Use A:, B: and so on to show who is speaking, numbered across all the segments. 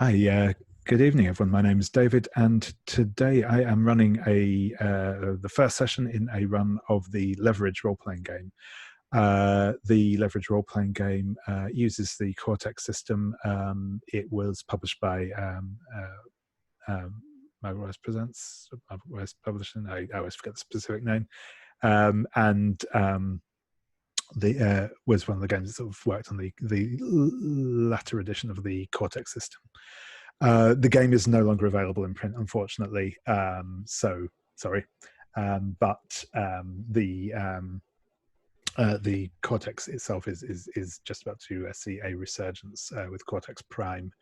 A: Hi, good evening, everyone. My name is David, and today I am running the first session in a run of the Leverage role-playing game. The Leverage role-playing game uses the Cortex system. It was published by Margaret Wise Presents, Margaret Wise Publishing. I always forget the specific name, and the was one of the games that sort of worked on the latter edition of the Cortex system. The game is no longer available in print, unfortunately. So sorry, but the Cortex itself is just about to see a resurgence with Cortex Prime,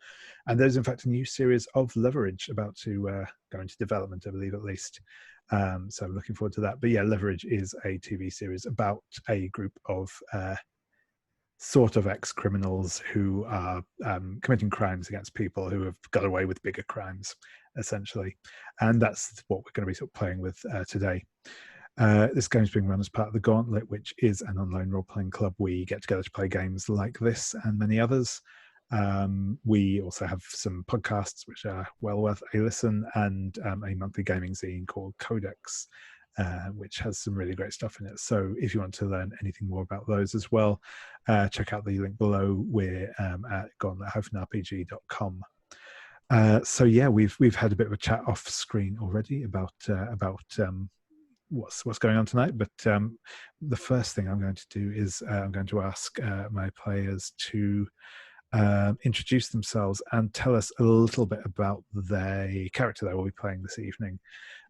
A: and there's in fact a new series of Leverage about to go into development, I believe, at least. So I'm looking forward to that. But yeah, Leverage is a TV series about a group of sort of ex-criminals who are committing crimes against people who have got away with bigger crimes, essentially. And that's what we're going to be sort of playing with today. This game is being run as part of the Gauntlet, which is an online role-playing club. We get together to play games like this and many others. We also have some podcasts which are well worth a listen, and a monthly gaming zine called Codex, which has some really great stuff in it. So if you want to learn anything more about those as well, check out the link below. We're at gauntlet-rpg.com. So yeah, we've had a bit of a chat off screen already about what's going on tonight. But the first thing I'm going to do is I'm going to ask my players to introduce themselves and tell us a little bit about the character they will be playing this evening.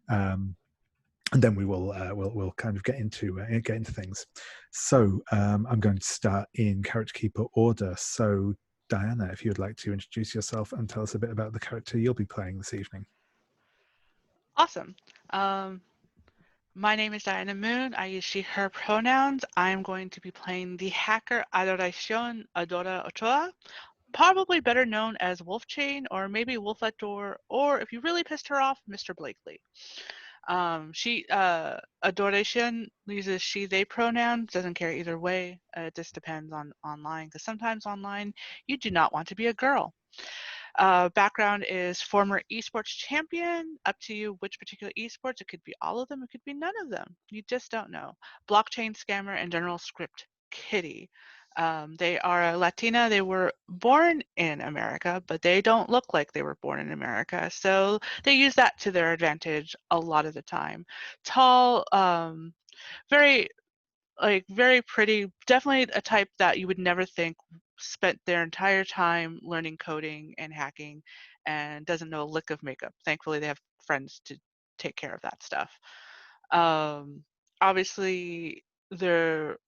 A: And then we will we'll kind of get into things. So I'm going to start in character keeper order. So Diana, if you would like to introduce yourself and tell us a bit about the character you'll be playing this evening.
B: Awesome. My name is Diana Moon. I use she, her pronouns. I'm going to be playing the hacker Adora Ochoa, probably better known as Wolfchain, or maybe Wolf at Door, or if you really pissed her off, Mr. Blakely. Adoration uses she, they pronouns, doesn't care either way. It just depends on online, because sometimes online you do not want to be a girl. Background is former esports champion. Up to you which particular esports. It could be all of them. It could be none of them. You just don't know. Blockchain scammer and general script kitty. They are a Latina. They were born in America, but they don't look like they were born in America. So they use that to their advantage a lot of the time. Tall, very very pretty, definitely a type that you would never think spent their entire time learning coding and hacking and doesn't know a lick of makeup. Thankfully, they have friends to take care of that stuff. Obviously, their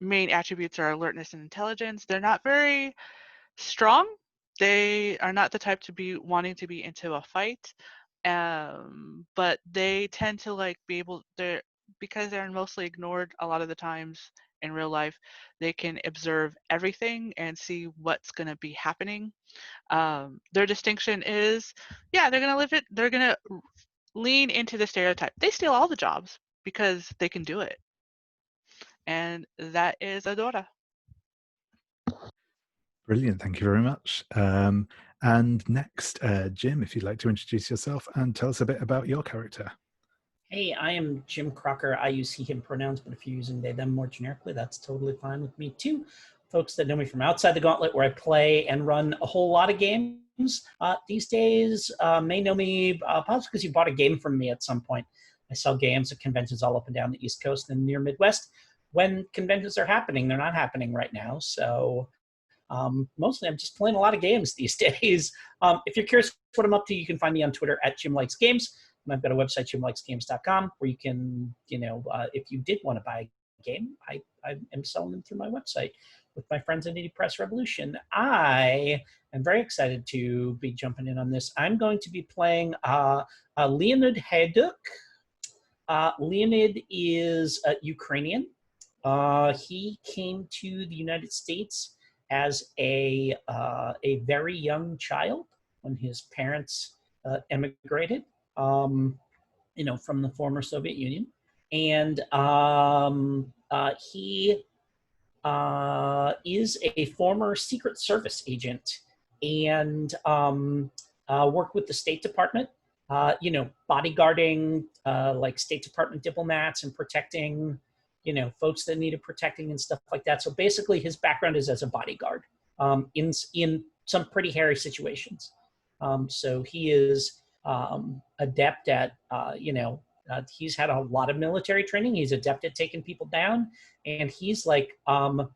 B: main attributes are alertness and intelligence. They're not very strong. They are not the type to be wanting to be into a fight, but they tend to be able, because they're mostly ignored a lot of the times in real life, they can observe everything and see what's going to be happening. Their distinction is, yeah, they're going to lean into the stereotype. They steal all the jobs because they can do it. And that is Adora.
A: Brilliant, thank you very much. And next, Jim, if you'd like to introduce yourself and tell us a bit about your character.
C: Hey, I am Jim Crocker. I use he, him pronouns, but if you're using they, them more generically, that's totally fine with me too. Folks that know me from outside the Gauntlet, where I play and run a whole lot of games these days, may know me possibly because you bought a game from me at some point. I sell games at conventions all up and down the East Coast and near Midwest. When conventions are happening, they're not happening right now, so mostly I'm just playing a lot of games these days. If you're curious what I'm up to, you can find me on Twitter at Jim Likes Games. And I've got a website, jimlikesgames.com, where you can, if you did want to buy a game, I am selling them through my website with my friends at Indie Press Revolution. I am very excited to be jumping in on this. I'm going to be playing Leonid Hayduk. Leonid is Ukrainian. He came to the United States as a very young child when his parents emigrated. From the former Soviet Union. And he is a former Secret Service agent and work with the State Department, bodyguarding like State Department diplomats and protecting, folks that needed protecting and stuff like that. So basically his background is as a bodyguard in some pretty hairy situations. So he is adept at, he's had a lot of military training. He's adept at taking people down, and he's like a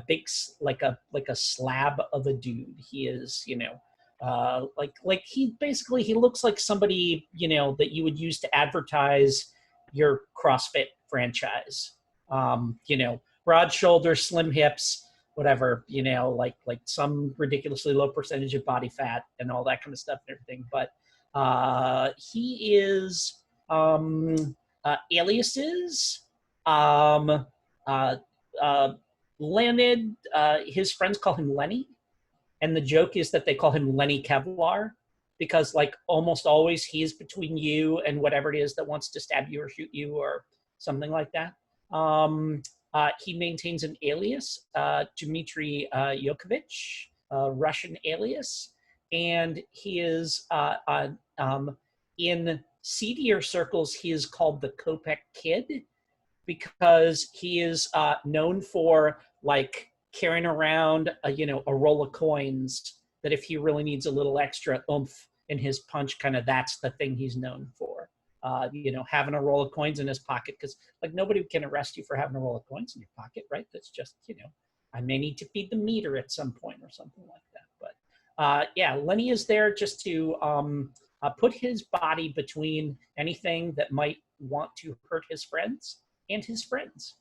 C: big, like a slab of a dude. He is, like he looks like somebody, that you would use to advertise your CrossFit franchise. Broad shoulders, slim hips, whatever, like some ridiculously low percentage of body fat and all that kind of stuff and everything. But he is aliases, landed, his friends call him Lenny. And the joke is that they call him Lenny Kevlar, because like almost always he's between you and whatever it is that wants to stab you or shoot you or something like that. He maintains an alias, Dmitry Yokovich, Russian alias, and he is in seedier circles. He is called the Kopek Kid because he is known for like carrying around a roll of coins that if he really needs a little extra oomph in his punch, kind of that's the thing he's known for. Having a roll of coins in his pocket, because like nobody can arrest you for having a roll of coins in your pocket, right? That's just, I may need to feed the meter at some point or something like that. But Lenny is there just to put his body between anything that might want to hurt his friends and his friends.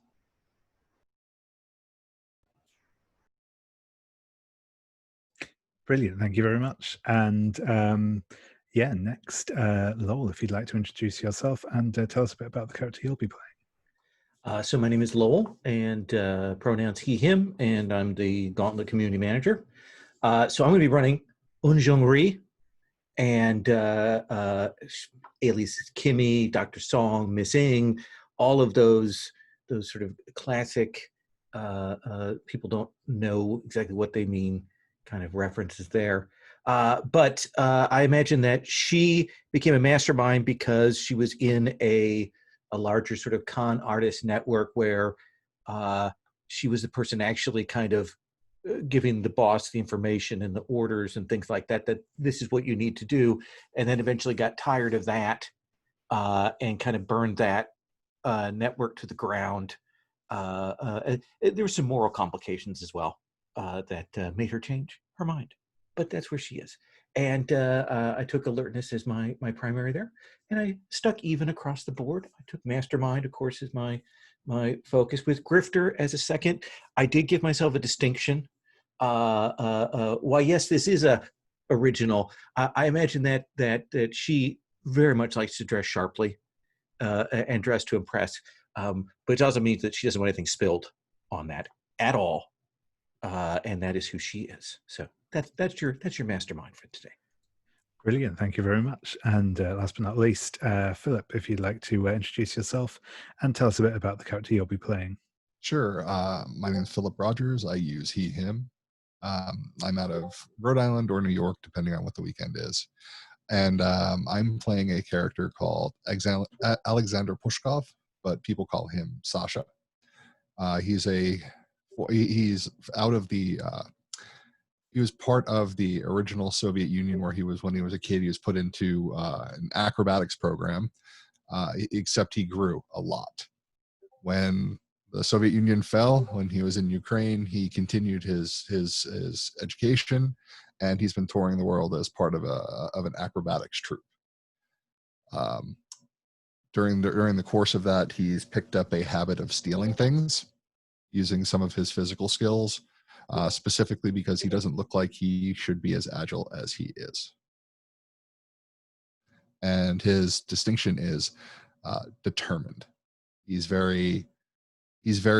A: Brilliant, thank you very much. And next, Lowell, if you'd like to introduce yourself and tell us a bit about the character you'll be playing.
D: So my name is Lowell, and pronouns he, him, and I'm the Gauntlet community manager. So I'm going to be running Eun Jung Rhee, and alias Kimmy, Dr. Song, Miss Ing, all of those sort of classic, people don't know exactly what they mean, kind of references there. But I imagine that she became a mastermind because she was in a larger sort of con artist network where she was the person actually kind of giving the boss the information and the orders and things like that, that this is what you need to do. And then eventually got tired of that and kind of burned that network to the ground. There were some moral complications as well that made her change her mind. But that's where she is. And I took alertness as my primary there. And I stuck even across the board. I took Mastermind, of course, as my focus, with Grifter as a second. I did give myself a distinction. Why, yes, this is a original. I imagine that she very much likes to dress sharply and dress to impress. But it doesn't mean that she doesn't want anything spilled on that at all. And that is who she is. So that's your mastermind for today.
A: Brilliant, thank you very much. And last but not least, Philip, if you'd like to introduce yourself and tell us a bit about the character you'll be playing.
E: Sure. My name is Philip Rogers. I use he, him. I'm out of Rhode Island or New York, depending on what the weekend is. And I'm playing a character called Alexander Pushkov, but people call him Sasha. He's out of the he was part of the original Soviet Union, where when he was a kid, he was put into an acrobatics program, except he grew a lot. When the Soviet Union fell, when he was in Ukraine, he continued his education, and he's been touring the world as part of an acrobatics troupe. During the course of that, he's picked up a habit of stealing things, using some of his physical skills, specifically because he doesn't look like he should be as agile as he is. And his distinction is determined. He's very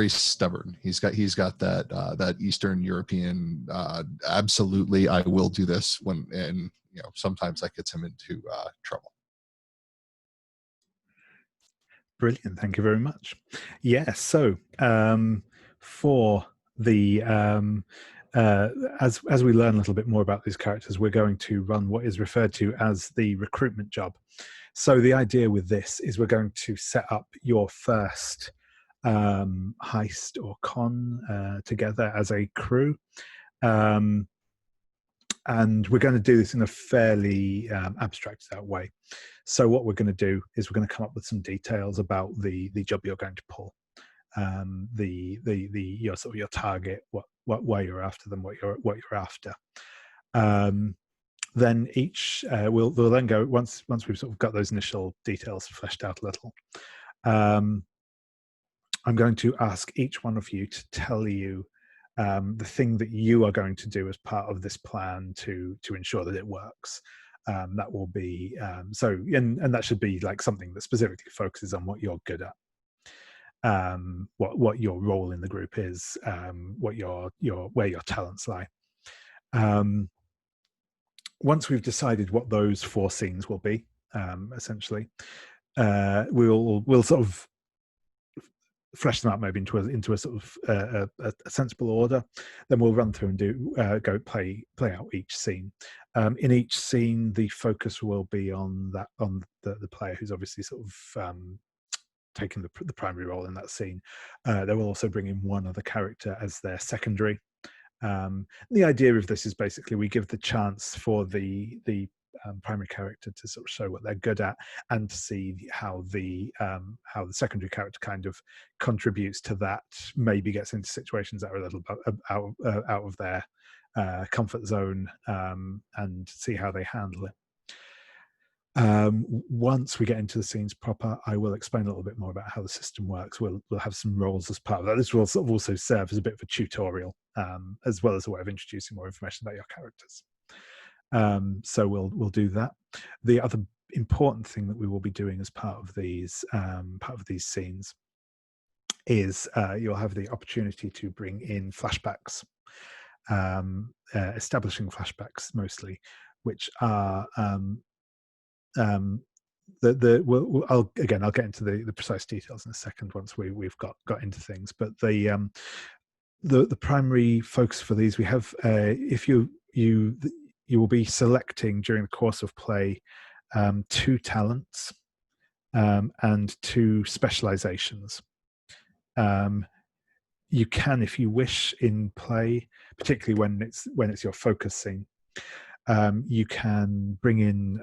E: stubborn. He's got that Eastern European absolutely I will do this and sometimes that gets him into trouble.
A: Brilliant, thank you very much. Yes, so for the as we learn a little bit more about these characters, we're going to run what is referred to as the recruitment job. So the idea with this is we're going to set up your first heist or con together as a crew. And we're going to do this in a fairly abstracted out way. So what we're going to do is we're going to come up with some details about the job you're going to pull, your sort of your target, why you're after them, what you're after. Then each we'll then go once we've sort of got those initial details fleshed out a little. I'm going to ask each one of you to tell you the thing that you are going to do as part of this plan to ensure that it works. That will be and that should be like something that specifically focuses on what you're good at, what your role in the group is, what where your talents lie. Once we've decided what those 4 scenes will be, essentially, we'll sort of flesh them out maybe into a sort of a sensible order. Then we'll run through and go play out each scene. In each scene, the focus will be on the player who's obviously sort of taking the primary role in that scene. They will also bring in one other character as their secondary. The idea of this is basically we give the chance for the primary character to sort of show what they're good at, and to see how the secondary character kind of contributes to that, maybe gets into situations that are a little bit out of their comfort zone, and see how they handle it. Once we get into the scenes proper, I will explain a little bit more about how the system works. We'll have some roles as part of that. This will sort of also serve as a bit of a tutorial, as well as a way of introducing more information about your characters. So we'll do that. The other important thing that we will be doing as part of these scenes is you'll have the opportunity to bring in flashbacks, establishing flashbacks mostly, which are I'll get into the precise details in a second once we've got into things. But the primary focus for these, we have if you will be selecting during the course of play 2 talents and 2 specializations. You can, if you wish, in play, particularly when it's your focus scene, you can bring in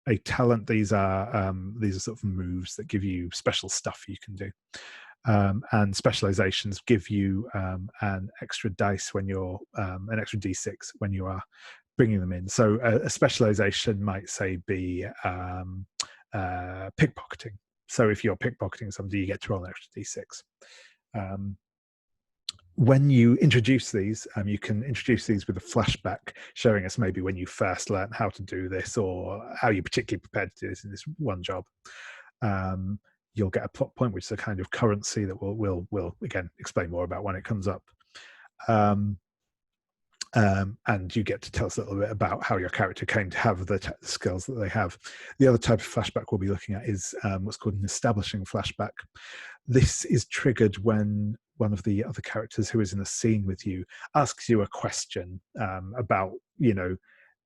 A: a talent. These are sort of moves that give you special stuff you can do, and specializations give you an extra dice when you're an extra d6 when you are bringing them in. So a specialization might say be pickpocketing. So if you're pickpocketing somebody, you get to roll an extra d6. When you introduce these, you can introduce these with a flashback showing us maybe when you first learned how to do this, or how you particularly prepared to do this in this one job. You'll get a plot point, which is a kind of currency that we'll again explain more about when it comes up. And you get to tell us a little bit about how your character came to have the skills that they have. The other type of flashback we'll be looking at is what's called an establishing flashback. This is triggered when one of the other characters who is in a scene with you asks you a question about,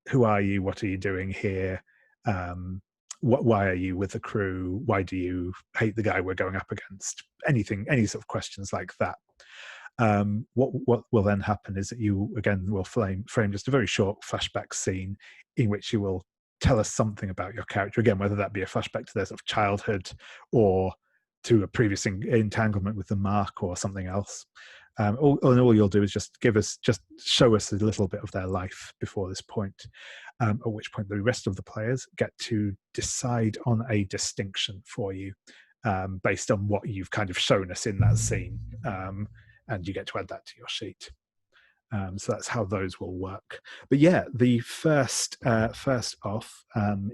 A: who are you? What are you doing here? Why are you with the crew? Why do you hate the guy we're going up against? Any sort of questions like that. What will then happen is that you again will frame just a very short flashback scene in which you will tell us something about your character, again, whether that be a flashback to their sort of childhood or to a previous entanglement with the mark or something else. All you'll do is just show us a little bit of their life before this point, at which point the rest of the players get to decide on a distinction for you based on what you've kind of shown us in that scene, and you get to add that to your sheet. So that's how those will work. But yeah, the first off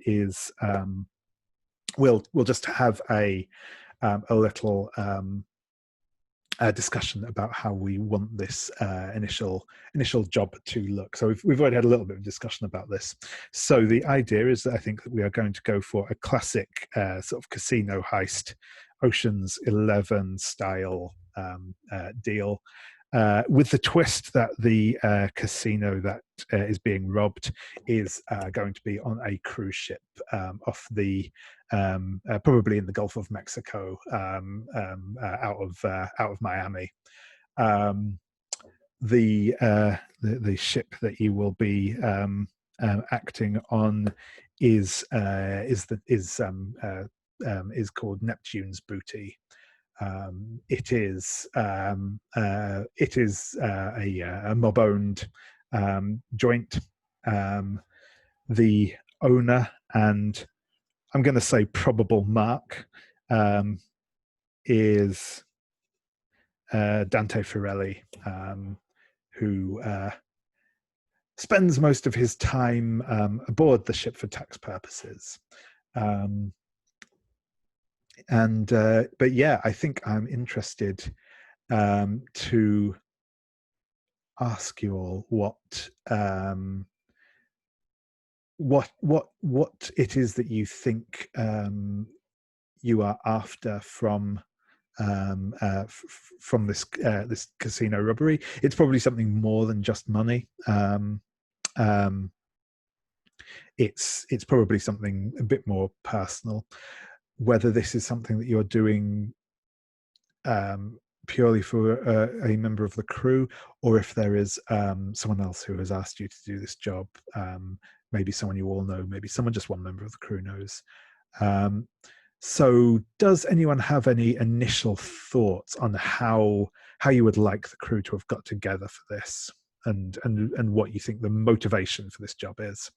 A: is we'll just have a little discussion about how we want this initial job to look. So we've already had a little bit of discussion about this. So the idea is that I think that we are going to go for a classic sort of casino heist, Ocean's 11 style deal. with the twist that the casino that is being robbed is going to be on a cruise ship off the probably in the Gulf of Mexico, out of Miami. The ship that you will be acting on is called Neptunes Booty. It is a mob-owned joint. The owner and I'm going to say probable mark is Dante Firelli, who spends most of his time aboard the ship for tax purposes. But yeah, I think I'm interested to ask you all what it is that you think you are after from this casino robbery. It's probably something more than just money. It's probably something a bit more personal. Whether this is something that you're doing purely for a member of the crew, or if there is someone else who has asked you to do this job, maybe someone you all know, maybe someone just one member of the crew knows. So does anyone have any initial thoughts on how you would like the crew to have got together for this, and what you think the motivation for this job is?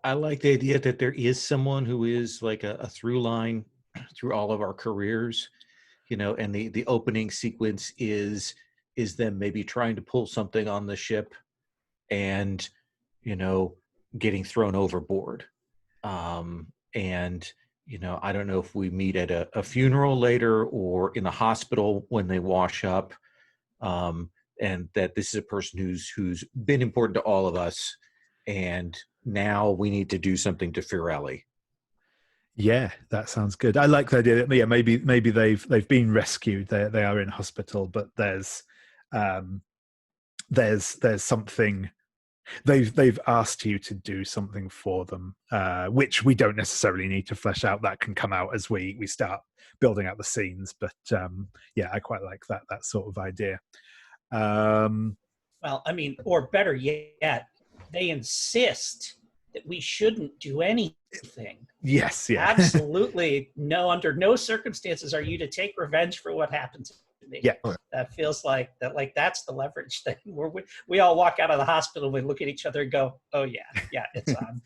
D: I like the idea that there is someone who is like a through line through all of our careers, and the opening sequence is them maybe trying to pull something on the ship and, getting thrown overboard. And, I don't know if we meet at a funeral later or in the hospital when they wash up, and that this is a person who's been important to all of us, and now we need to do something to Firelli.
A: Yeah, that sounds good. I like the idea that maybe they've been rescued. They are in hospital, but there's something they've asked you to do something for them, which we don't necessarily need to flesh out. That can come out as we start building out the scenes. But yeah, I quite like that sort of idea.
C: Well, I mean, or better yet, they insist that we shouldn't do anything.
A: Yes, yeah.
C: Absolutely. No, under no circumstances are you to take revenge for what happened to me.
A: Yeah.
C: That feels like that's the leverage thing where we all walk out of the hospital, we look at each other and go, oh yeah, it's on.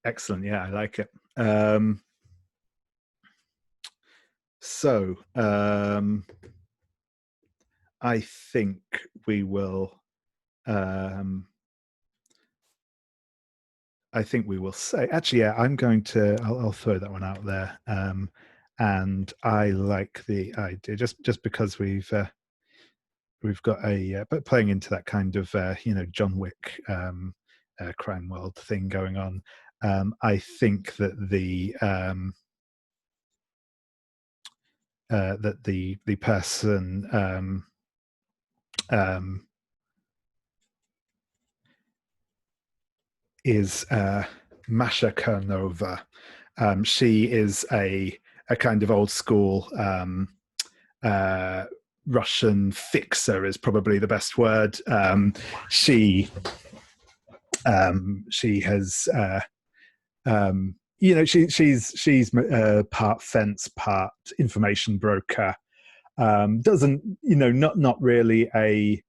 A: Excellent. Yeah, I like it. So I think we will say, actually, yeah, I'll throw that one out there. And I like the idea just because we've got but playing into that kind of John Wick crime world thing going on. I think that the person is Masha Kernova. She is a kind of old school Russian fixer is probably the best word. She has she's part fence, part information broker. Doesn't not really a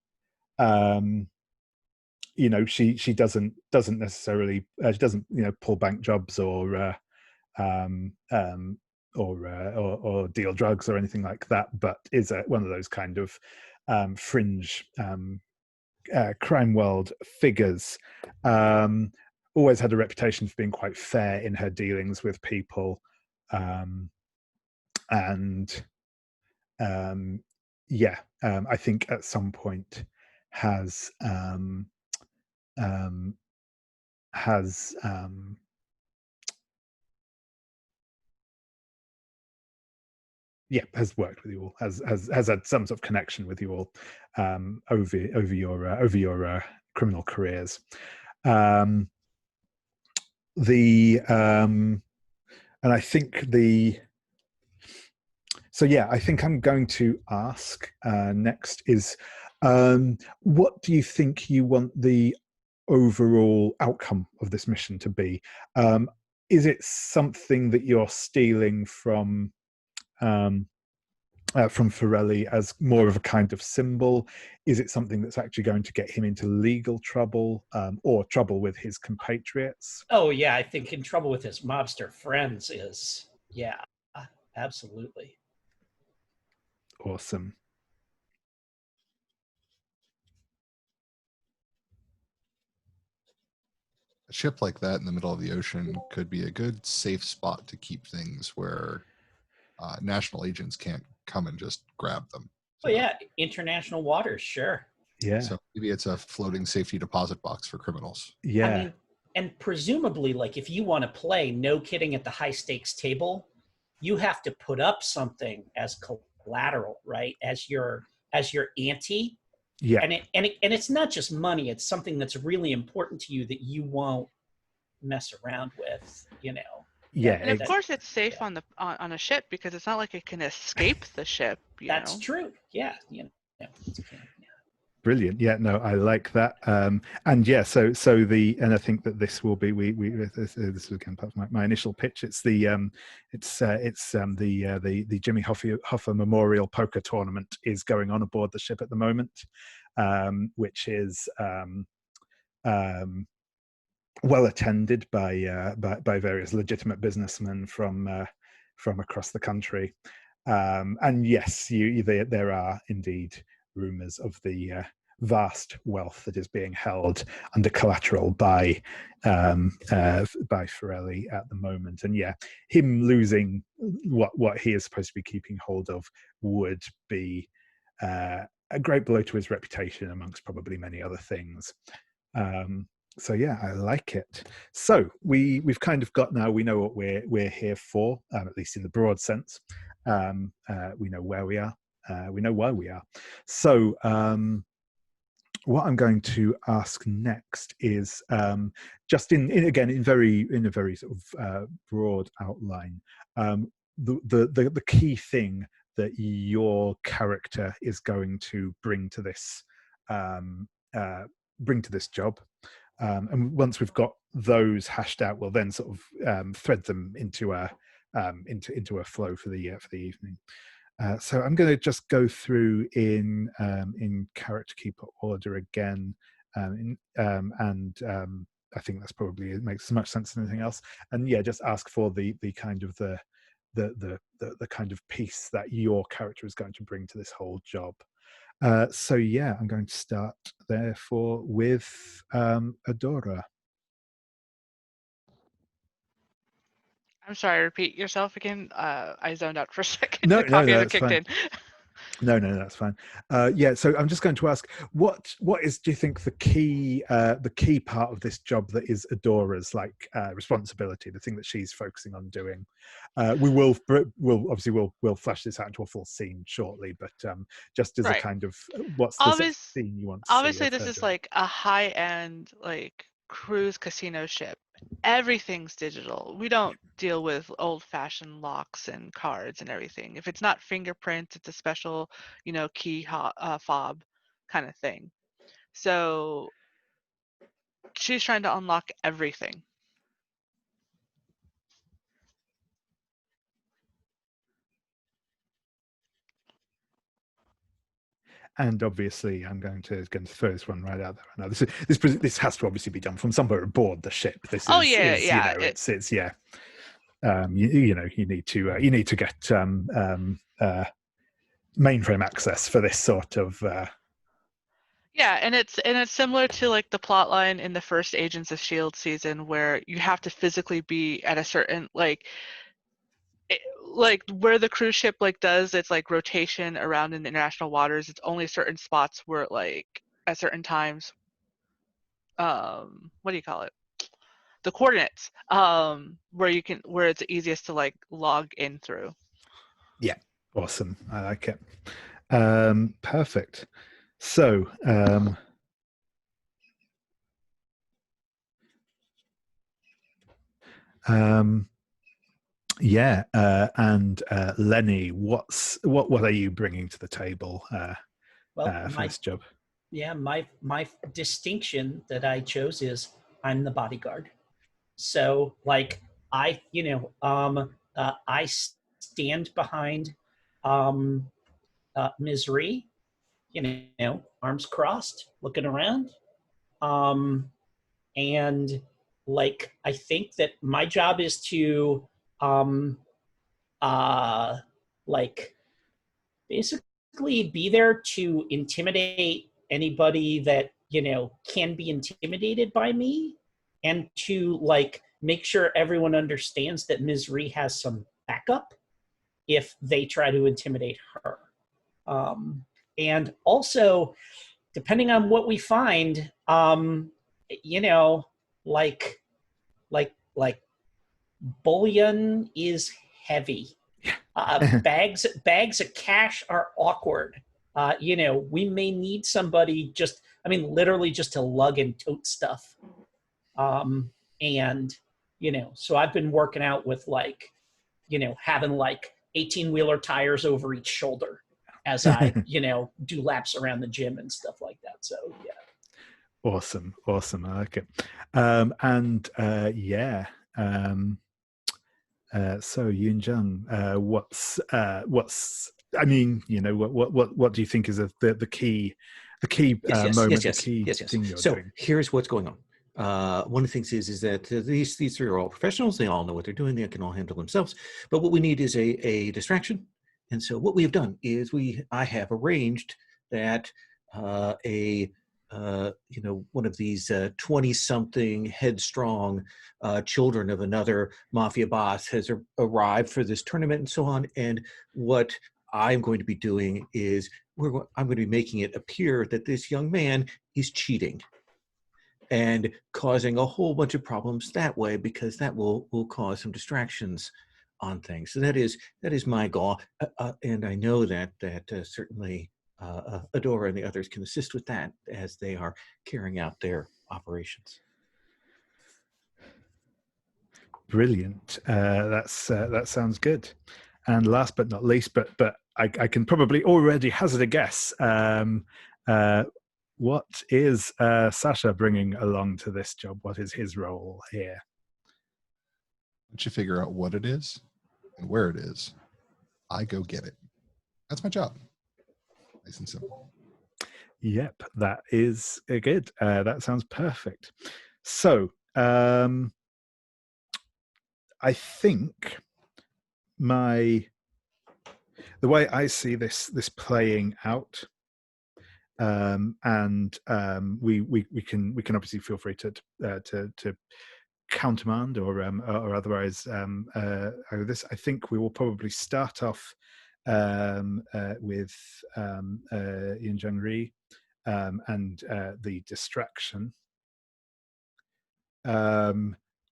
A: she doesn't necessarily she doesn't pull bank jobs or deal drugs or anything like that, but is one of those kind of fringe crime world figures. Always had a reputation for being quite fair in her dealings with people, and I think at some point has has has worked with you all, has had some sort of connection with you all over your criminal careers. And I think I think I'm going to ask next is, what do you think you want the overall outcome of this mission to be? Is it something that you're stealing from Firelli as more of a kind of symbol? Is it something that's actually going to get him into legal trouble, or trouble with his compatriots?
C: Oh yeah, I think in trouble with his mobster friends is, yeah, absolutely.
A: Awesome.
E: A ship like that in the middle of the ocean could be a good safe spot to keep things where national agents can't come and just grab them.
C: Oh yeah, international waters, sure.
A: Yeah.
E: So maybe it's a floating safety deposit box for criminals.
A: Yeah.
C: I mean, and presumably, like, if you want to play, no kidding, at the high stakes table, you have to put up something as collateral, right? As your ante.
A: Yeah.
C: And it's not just money, it's something that's really important to you that you won't mess around with, you know.
A: Yeah.
B: And of course it's safe on a ship, because it's not like it can escape the ship,
C: That's true. Yeah. You know. Yeah.
A: Brilliant. Yeah, no, I like that. And yeah, so and I think that this will be this is again part of my initial pitch. It's the Jimmy Hoffa Memorial Poker Tournament is going on aboard the ship at the moment, which is well attended by various legitimate businessmen from across the country. And yes, there are indeed rumors of the vast wealth that is being held under collateral by Firelli at the moment. And yeah, him losing what he is supposed to be keeping hold of would be a great blow to his reputation, amongst probably many other things. So yeah, I like it. So we've kind of got, now we know what we're here for, at least in the broad sense. We know where we are. We know why we are. So what I'm going to ask next is, just in a very sort of broad outline, the key thing that your character is going to bring to this job. And once we've got those hashed out, we'll then sort of thread them into a flow for the evening. So I'm going to just go through in character keeper order again, and I think that's probably, it makes as much sense as anything else. And yeah, just ask for the kind of the kind of piece that your character is going to bring to this whole job. So yeah, I'm going to start therefore with Adora.
B: I'm sorry, repeat yourself again. I zoned out for a second.
A: No,
B: The coffee
A: no,
B: hasn't
A: that's
B: kicked
A: fine.
B: in.
A: No, that's fine. Yeah, so I'm just going to ask, what is, do you think, the key part of this job that is Adora's responsibility, the thing that she's focusing on doing? We'll flesh this out into a full scene shortly, but just as a kind of, what's the sort of scene you want to see?
B: Obviously, this is like a high-end cruise casino ship. Everything's digital. We don't deal with old-fashioned locks and cards and everything. If it's not fingerprints, it's a special, key fob kind of thing. So she's trying to unlock everything.
A: And obviously, I'm going to throw this one right out there. Now, this has to obviously be done from somewhere aboard the ship. This is, it's yeah. You need to get mainframe access for this sort of.
B: Yeah, and it's similar to the plot line in the first Agents of S.H.I.E.L.D. season, where you have to physically be at a certain where the cruise ship does its rotation around in the international waters. It's only certain spots where at certain times, what do you call it? the coordinates, where it's easiest to like log in through.
A: Yeah, awesome. I like it. Perfect. So, yeah, and Lenny, what are you bringing to the table
C: Well,
A: for this job?
C: my distinction that I chose is I'm the bodyguard. So like I I stand behind Ms. Rhee, arms crossed, looking around. And like I think that my job is to like basically be there to intimidate anybody that can be intimidated by me, and to like make sure everyone understands that Ms. Rhee has some backup if they try to intimidate her. And also, depending on what we find, like like bullion is heavy. Bags of cash are awkward. We may need somebody literally just to lug and tote stuff. And so I've been working out with like, having like 18-wheeler tires over each shoulder as I, do laps around the gym and stuff like that. So yeah.
A: Awesome. I like it. And yeah. So Eun Jung, what's I mean, what do you think is the key moment, the key thing you're doing?
D: Here's what's going on. One of the things is that these three are all professionals. They all know what they're doing. They can all handle themselves. But what we need is a distraction. And so what we have done is I have arranged that one of these 20-something headstrong children of another mafia boss has arrived for this tournament and so on. And what I'm going to be doing is I'm going to be making it appear that this young man is cheating and causing a whole bunch of problems that way, because that will cause some distractions on things. So that is my goal, and I know that certainly Adora and the others can assist with that as they are carrying out their operations.
A: Brilliant. That sounds good. And last but not least, but I can probably already hazard a guess. What is Sasha bringing along to this job? What is his role here?
E: Once you figure out what it is and where it is, I go get it. That's my job. Nice and simple.
A: Yep, that is good. That sounds perfect. So, I think the way I see this playing out, and we can obviously feel free to countermand or otherwise this. I think we will probably start off with Eun Jung Rhee and the distraction.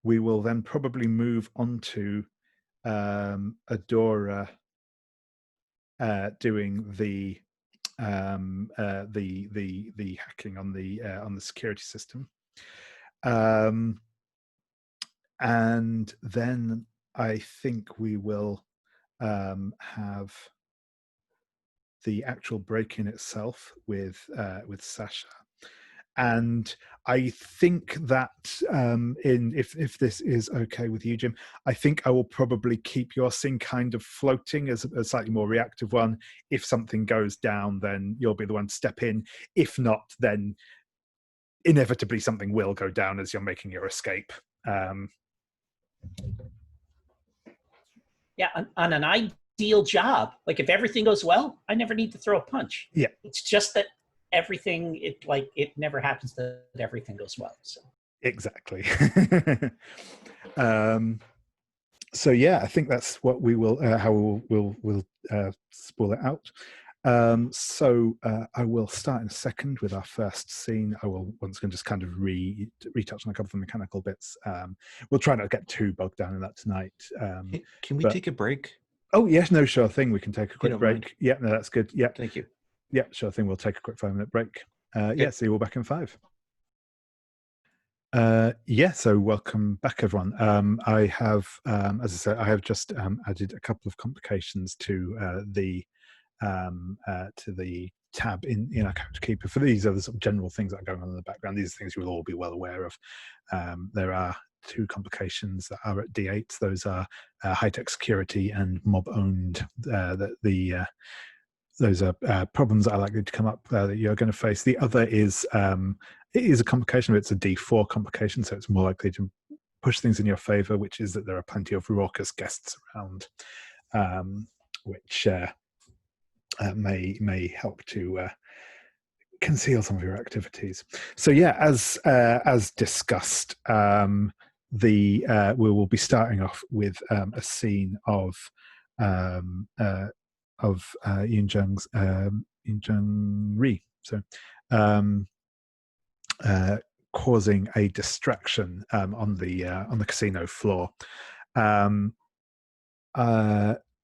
A: We will then probably move on to Adora doing the hacking on the security system, and then I think we will have the actual break-in itself with Sasha. And I think that if this is okay with you, Jim, I think I will probably keep your scene kind of floating as a slightly more reactive one. If something goes down, then you'll be the one to step in. If not, then inevitably something will go down as you're making your escape.
C: Yeah, on an ideal job, like if everything goes well, I never need to throw a punch.
A: Yeah,
C: it's just that everything it never happens that everything goes well. So
A: exactly. So yeah, I think that's what we will how we'll spool it out. So I will start in a second with our first scene. I will once again just kind of retouch on a couple of the mechanical bits. We'll try not to get too bogged down in that tonight.
D: Can we take a break?
A: Oh yes, no, sure thing. We can take a quick
D: don't
A: break.
D: mind.
A: Yeah, no, that's good. Yeah,
D: Thank you.
A: yeah, sure thing. We'll take a quick 5-minute break. Yeah, see you all back in 5. Yeah, so welcome back, everyone. I have, as I said, I have just added a couple of complications to the tab in our character keeper. For these are the sort of general things that are going on in the background. These are things you will all be well aware of. There are 2 complications that are at D8. Those are high-tech security and mob-owned. Those are problems that are likely to come up that you're going to face. The other is it is a complication, but it's a D4 complication, so it's more likely to push things in your favor, which is that there are plenty of raucous guests around, which may help to conceal some of your activities. So yeah, as discussed, we will be starting off with a scene of Eun Jung Rhee. So causing a distraction on the casino floor.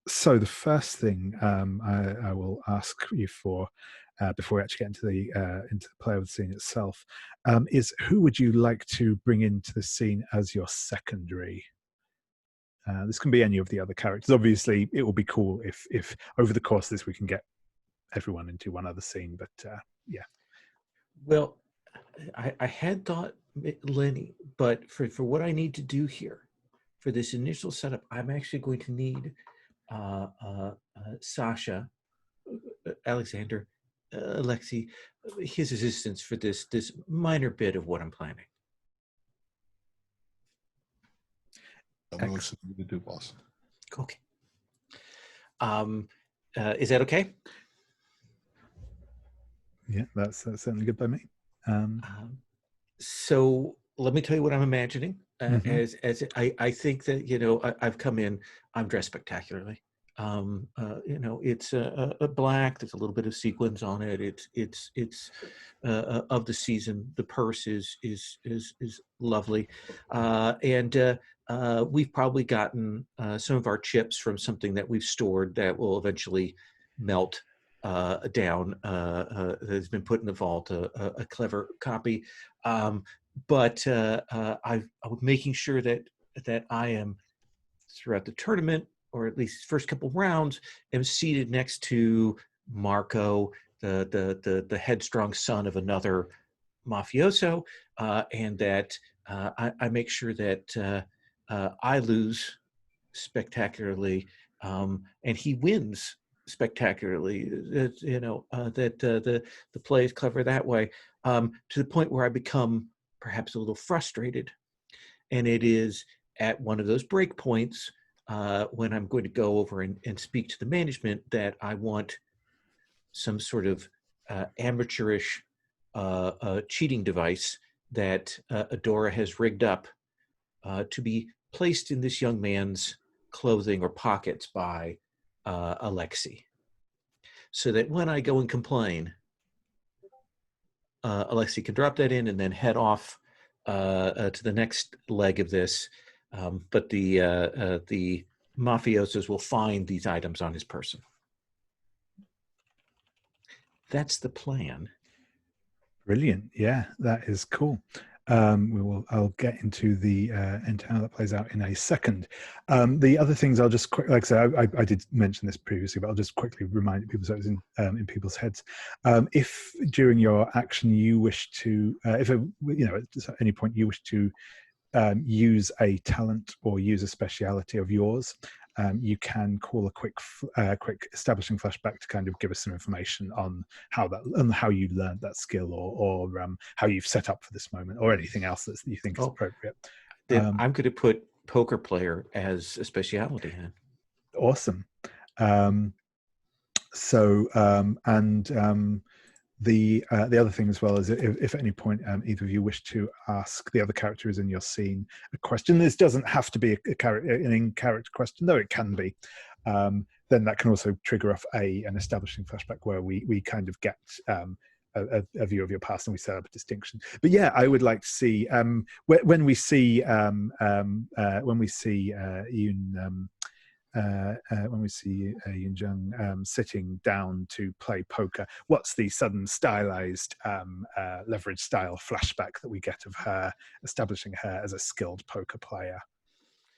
A: So the first thing I will ask you for before we actually get into the play of the scene itself is who would you like to bring into the scene as your secondary? This can be any of the other characters. Obviously, it will be cool if over the course of this we can get everyone into one other scene. But yeah.
D: Well, I had thought Lenny, but for what I need to do here, for this initial setup, I'm actually going to need Sasha, Alexander, Alexei, his assistance for this minor bit of what I'm planning.
E: Most to do, boss.
D: Okay. Is that okay?
A: Yeah, that's certainly good by me.
D: So let me tell you what I'm imagining. As I think that I've come in, I'm dressed spectacularly. It's a black. There's a little bit of sequins on it. It's of the season. The purse is lovely, and we've probably gotten some of our chips from something that we've stored that will eventually melt down. That's been put in the vault. A clever copy, but I'm making sure that I am throughout the tournament, or at least first couple rounds, am seated next to Marco, the headstrong son of another mafioso, and that I make sure that I lose spectacularly, and he wins spectacularly. That the play is clever that way, to the point where I become perhaps a little frustrated, and it is at one of those break points when I'm going to go over and speak to the management that I want some sort of amateurish cheating device that Adora has rigged up to be placed in this young man's clothing or pockets by Alexei, so that when I go and complain, Alexei can drop that in and then head off to the next leg of this. But the mafiosos will find these items on his person. That's the plan.
A: Brilliant. Yeah, that is cool. I'll get into into how that plays out in a second. The other things I'll just quick, like I said, I did mention this previously, but I'll just quickly remind people so it's in people's heads. If during your action you wish to, if at any point you wish to use a talent or use a speciality of yours, you can call a quick establishing flashback to kind of give us some information on how you learned that skill, or how you've set up for this moment, or anything else that you think is appropriate.
D: Then I'm going to put poker player as a speciality.
A: Awesome. The other thing as well is if at any point either of you wish to ask the other character who's in your scene a question, this doesn't have to be an in-character question, though it can be. then that can also trigger off an establishing flashback where we kind of get a view of your past and we set up a distinction. But yeah, I would like to see when we see Eun Eun Jung sitting down to play poker, what's the sudden stylized leverage style flashback that we get of her establishing her as a skilled poker player?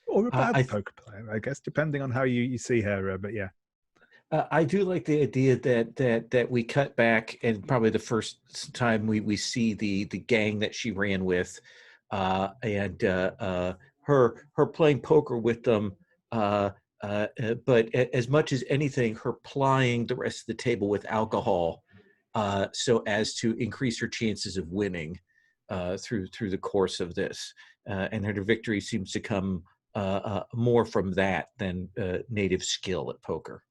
A: Or a bad poker player, I guess, depending on how you see her. But yeah.
D: I do like the idea that we cut back, and probably the first time we see the gang that she ran with, and her playing poker with them, but as much as anything, her plying the rest of the table with alcohol, so as to increase her chances of winning through the course of this, and her victory seems to come more from that than native skill at poker.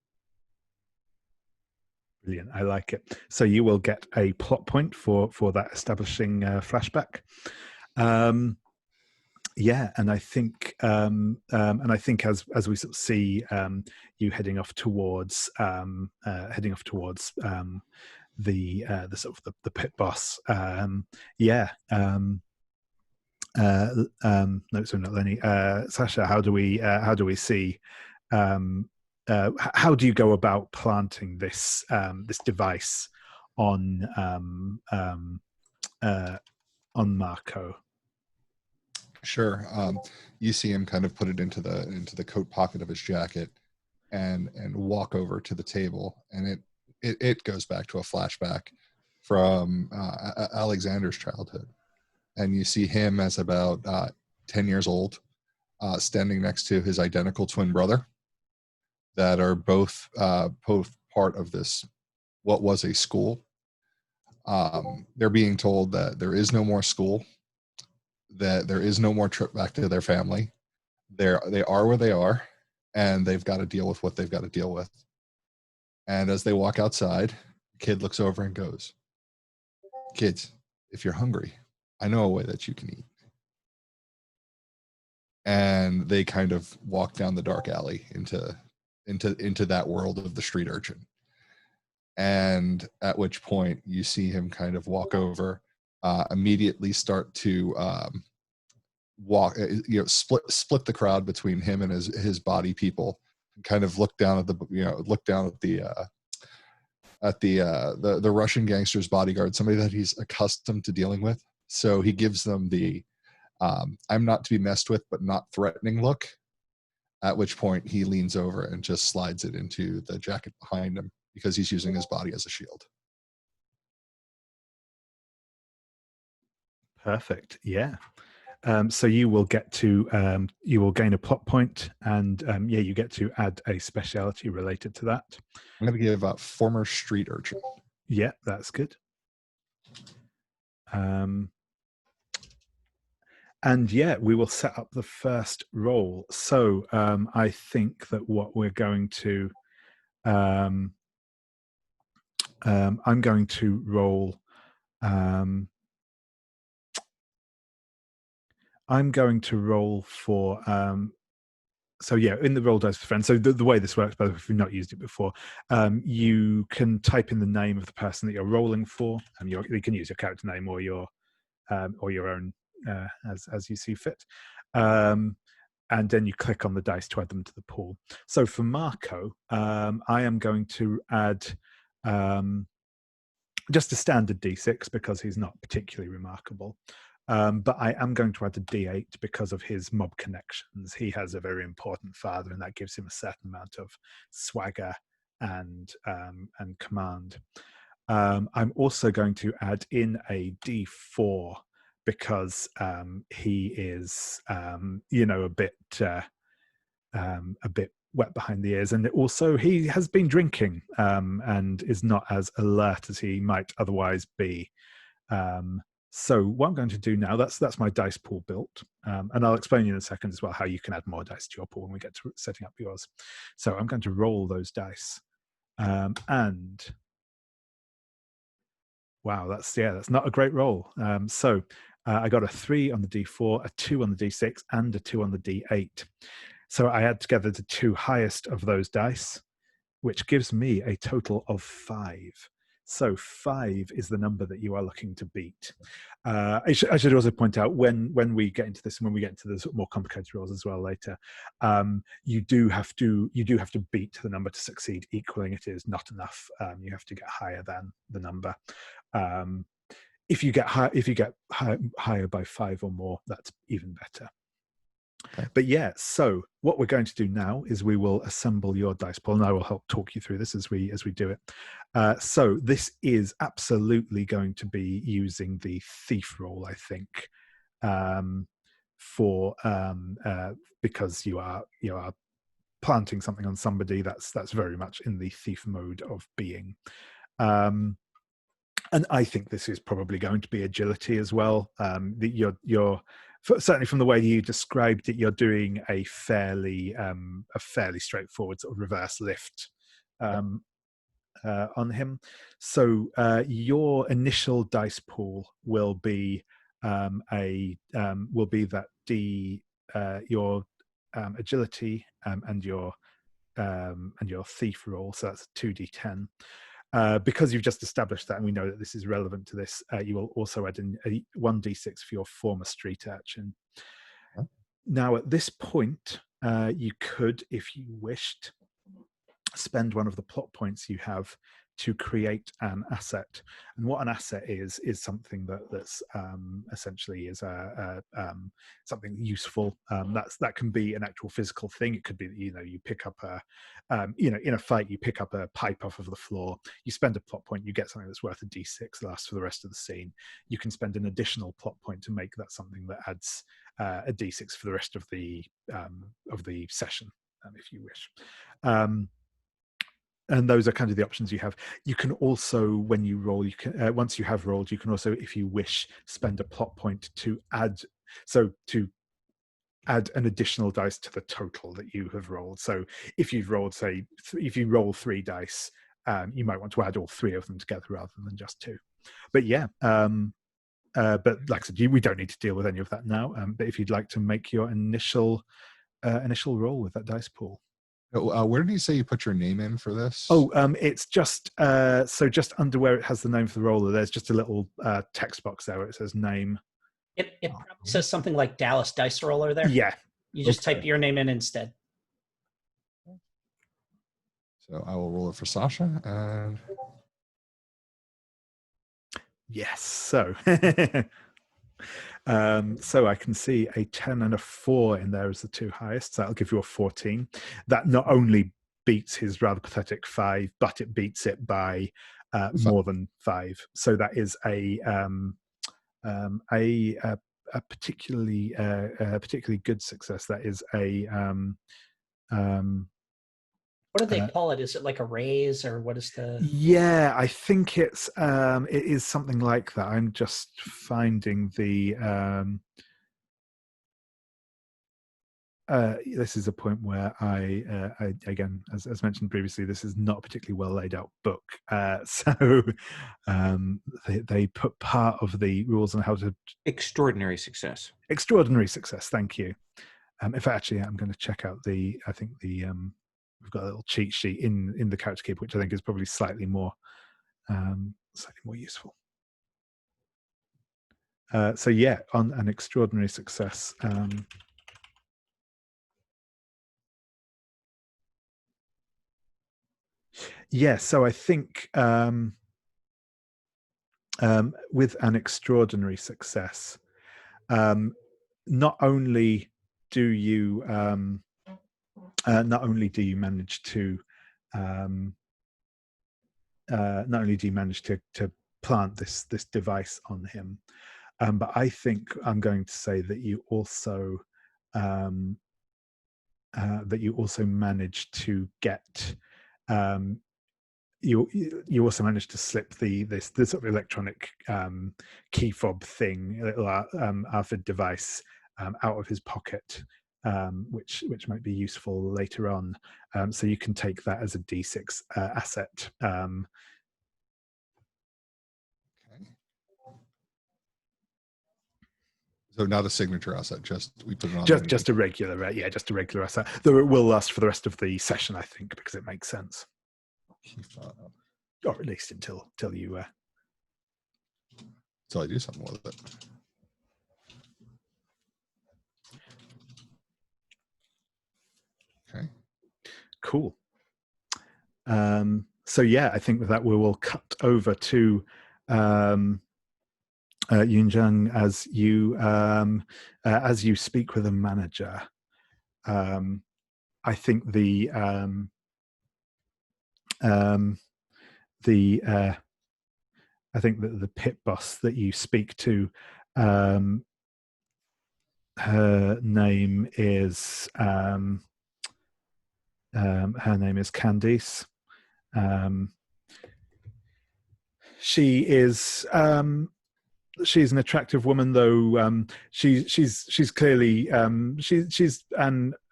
A: Brilliant. I like it. So you will get a plot point for that establishing flashback. Yeah, and I think as we sort of see you heading off towards the sort of the pit boss. No, sorry, not Lenny. Sasha, how do we see? How do you go about planting this this device on Marco?
E: Sure. You see him kind of put it into the coat pocket of his jacket, and walk over to the table, and it goes back to a flashback from Alexander's childhood, and you see him as about 10 years old, standing next to his identical twin brother, that are both part of this, what was a school. They're being told that there is no more school, that there is no more trip back to their family. They are where they are, and they've got to deal with what they've got to deal with. And as they walk outside, the kid looks over and goes, "Kids, if you're hungry, I know a way that you can eat." And they kind of walk down the dark alley into that world of the street urchin. And at which point you see him kind of walk over, immediately start to split the crowd between him and his body people, and kind of look down at the Russian gangster's bodyguard, somebody that he's accustomed to dealing with. So he gives them the I'm not to be messed with, but not threatening look. At which point he leans over and just slides it into the jacket behind him, because he's using his body as a shield.
A: Perfect. Yeah. So you will get to you will gain a plot point, and yeah, you get to add a speciality related to that.
E: I'm going to give former street urchin.
A: Yeah, that's good. And yeah, we will set up the first roll. So I think that what we're going to, I'm going to roll. I'm going to roll for. So yeah, in the roll dice for friends. So the way this works, but if you've not used it before, you can type in the name of the person that you're rolling for, and you can use your character name or your own. As you see fit, and then you click on the dice to add them to the pool. So for Marco, I am going to add just a standard D6 because he's not particularly remarkable, but I am going to add a D8 because of his mob connections. He has a very important father, and that gives him a certain amount of swagger and command. I'm also going to add in a D4 because he is, a bit wet behind the ears, and also he has been drinking and is not as alert as he might otherwise be. So what I'm going to do now, that's my dice pool built, and I'll explain in a second as well how you can add more dice to your pool when we get to setting up yours. So I'm going to roll those dice, and wow, that's not a great roll. So I got a 3 on the D4, a 2 on the D6, and a 2 on the D8. So I add together the two highest of those dice, which gives me a total of 5. So 5 is the number that you are looking to beat. I should also point out when we get into this, and when we get into the sort of more complicated rolls as well later, you do have to beat the number to succeed. Equaling it is not enough. You have to get higher than the number. If you get higher by 5 or more, that's even better. But yeah, so what we're going to do now is we will assemble your dice pool, and I will help talk you through this as we do it. So this is absolutely going to be using the thief roll, I think, for because you are planting something on somebody. That's very much in the thief mode of being. And I think this is probably going to be agility as well. You're certainly from the way you described it, you're doing a fairly straightforward sort of reverse lift on him. So your initial dice pool will be that your agility and your thief roll. So that's a 2d10. Because you've just established that, and we know that this is relevant to this, you will also add in a 1d6 for your former street urchin. Okay. Now, at this point, you could, if you wished, spend one of the plot points you have to create an asset. And what an asset is something that's essentially is something useful. That can be an actual physical thing. It could be that you pick up in a fight you pick up a pipe off of the floor. You spend a plot point, you get something that's worth a d6, lasts for the rest of the scene. You can spend an additional plot point to make that something that adds a d6 for the rest of the session, if you wish. And those are kind of the options you have. You can also, when you roll, you can once you have rolled, you can also, if you wish, spend a plot point to add an additional dice to the total that you have rolled. So if you've rolled, say, if you roll 3 dice, you might want to add all 3 of them together rather than just 2. But yeah, but like I said, we don't need to deal with any of that now. But if you'd like to make your initial roll with that dice pool.
E: Where did you say you put your name in for this?
A: Oh, it's just just under where it has the name for the roller, there's just a little text box there where it says name.
C: It probably says something like Dallas Dice Roller there.
A: Yeah.
C: You just type your name in instead.
E: So I will roll it for Sasha. And
A: yes, so so I can see a 10 and a 4 in there as the 2 highest. So that'll give you a 14. That not only beats his rather pathetic 5, but it beats it by more than 5. So that is a particularly good success. That is a
C: what do they call it? Is it like a raise, or what is the?
A: Yeah, I think it is something like that. I'm just finding the. This is a point where I again, as mentioned previously, this is not a particularly well laid out book. So they put part of the rules on how to.
D: Extraordinary success.
A: Extraordinary success. Thank you. In fact, actually, I'm going to check out I think we've got a little cheat sheet in the character keep, which I think is probably slightly more useful. So yeah, on an extraordinary success. Yeah, so I think with an extraordinary success, not only do you manage to plant this device on him, but I think I'm going to say that you also manage to get you also managed to slip this sort of electronic key fob thing, little Arthur device, out of his pocket, which might be useful later on. So you can take that as a D6 asset.
E: Okay. So not a signature asset, just we put it on.
A: Just a regular, just a regular asset. Though it will last for the rest of the session, I think, because it makes sense. Or at least until you.
E: Until I do something with it. Okay.
A: Cool. So yeah, I think with that we will cut over to Eun Jung as you speak with a manager. I think the I think that the pit boss that you speak to, her name is Candice. She's an attractive woman, though. She's clearly she's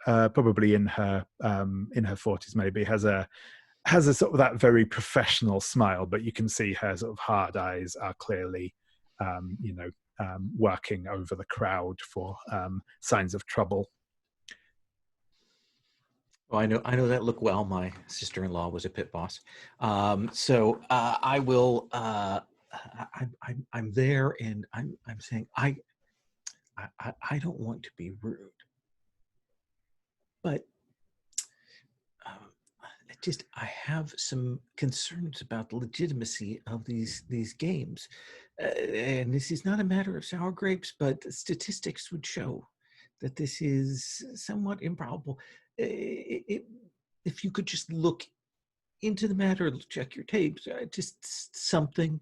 A: probably in her 40s, maybe has a sort of that very professional smile, but you can see her sort of hard eyes are clearly working over the crowd for signs of trouble.
D: Oh, I know that look well. My sister-in-law was a pit boss, so I will. I'm there, and I'm saying I don't want to be rude, but I have some concerns about the legitimacy of these games, and this is not a matter of sour grapes, but the statistics would show that this is somewhat improbable. If you could just look into the matter, check your tapes, just something.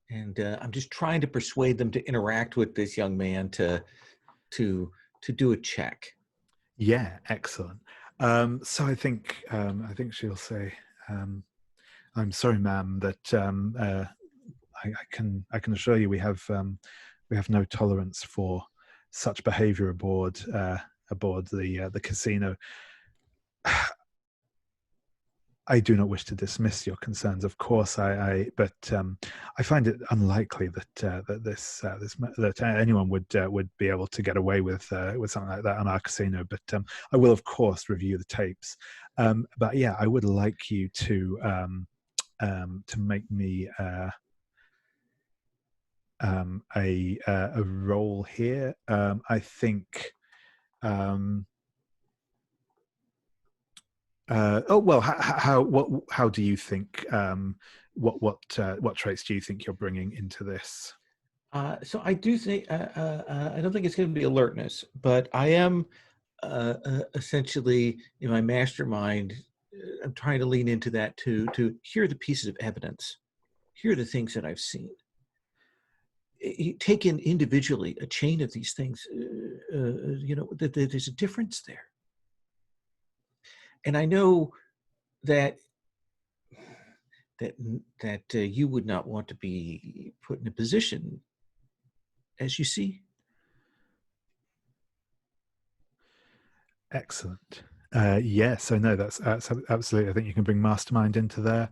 D: And I'm just trying to persuade them to interact with this young man to do a check.
A: Yeah, excellent. So I think she'll say, "I'm sorry, ma'am, that I can assure you we have no tolerance for such behaviour aboard the casino. I do not wish to dismiss your concerns, of course. But I find it unlikely that anyone would be able to get away with something like that on our casino. But I will, of course, review the tapes. But yeah, I would like you to make me a roll here. I think. How do you think? What traits do you think you're bringing into this?
D: So I do think I don't think it's going to be alertness, but I am essentially in my mastermind. I'm trying to lean into that to hear the pieces of evidence, hear the things that I've seen. Taken individually, a chain of these things, there's a difference there. And I know that you would not want to be put in a position, as you see.
A: Excellent. Yes, I know that's absolutely. I think you can bring Mastermind into there,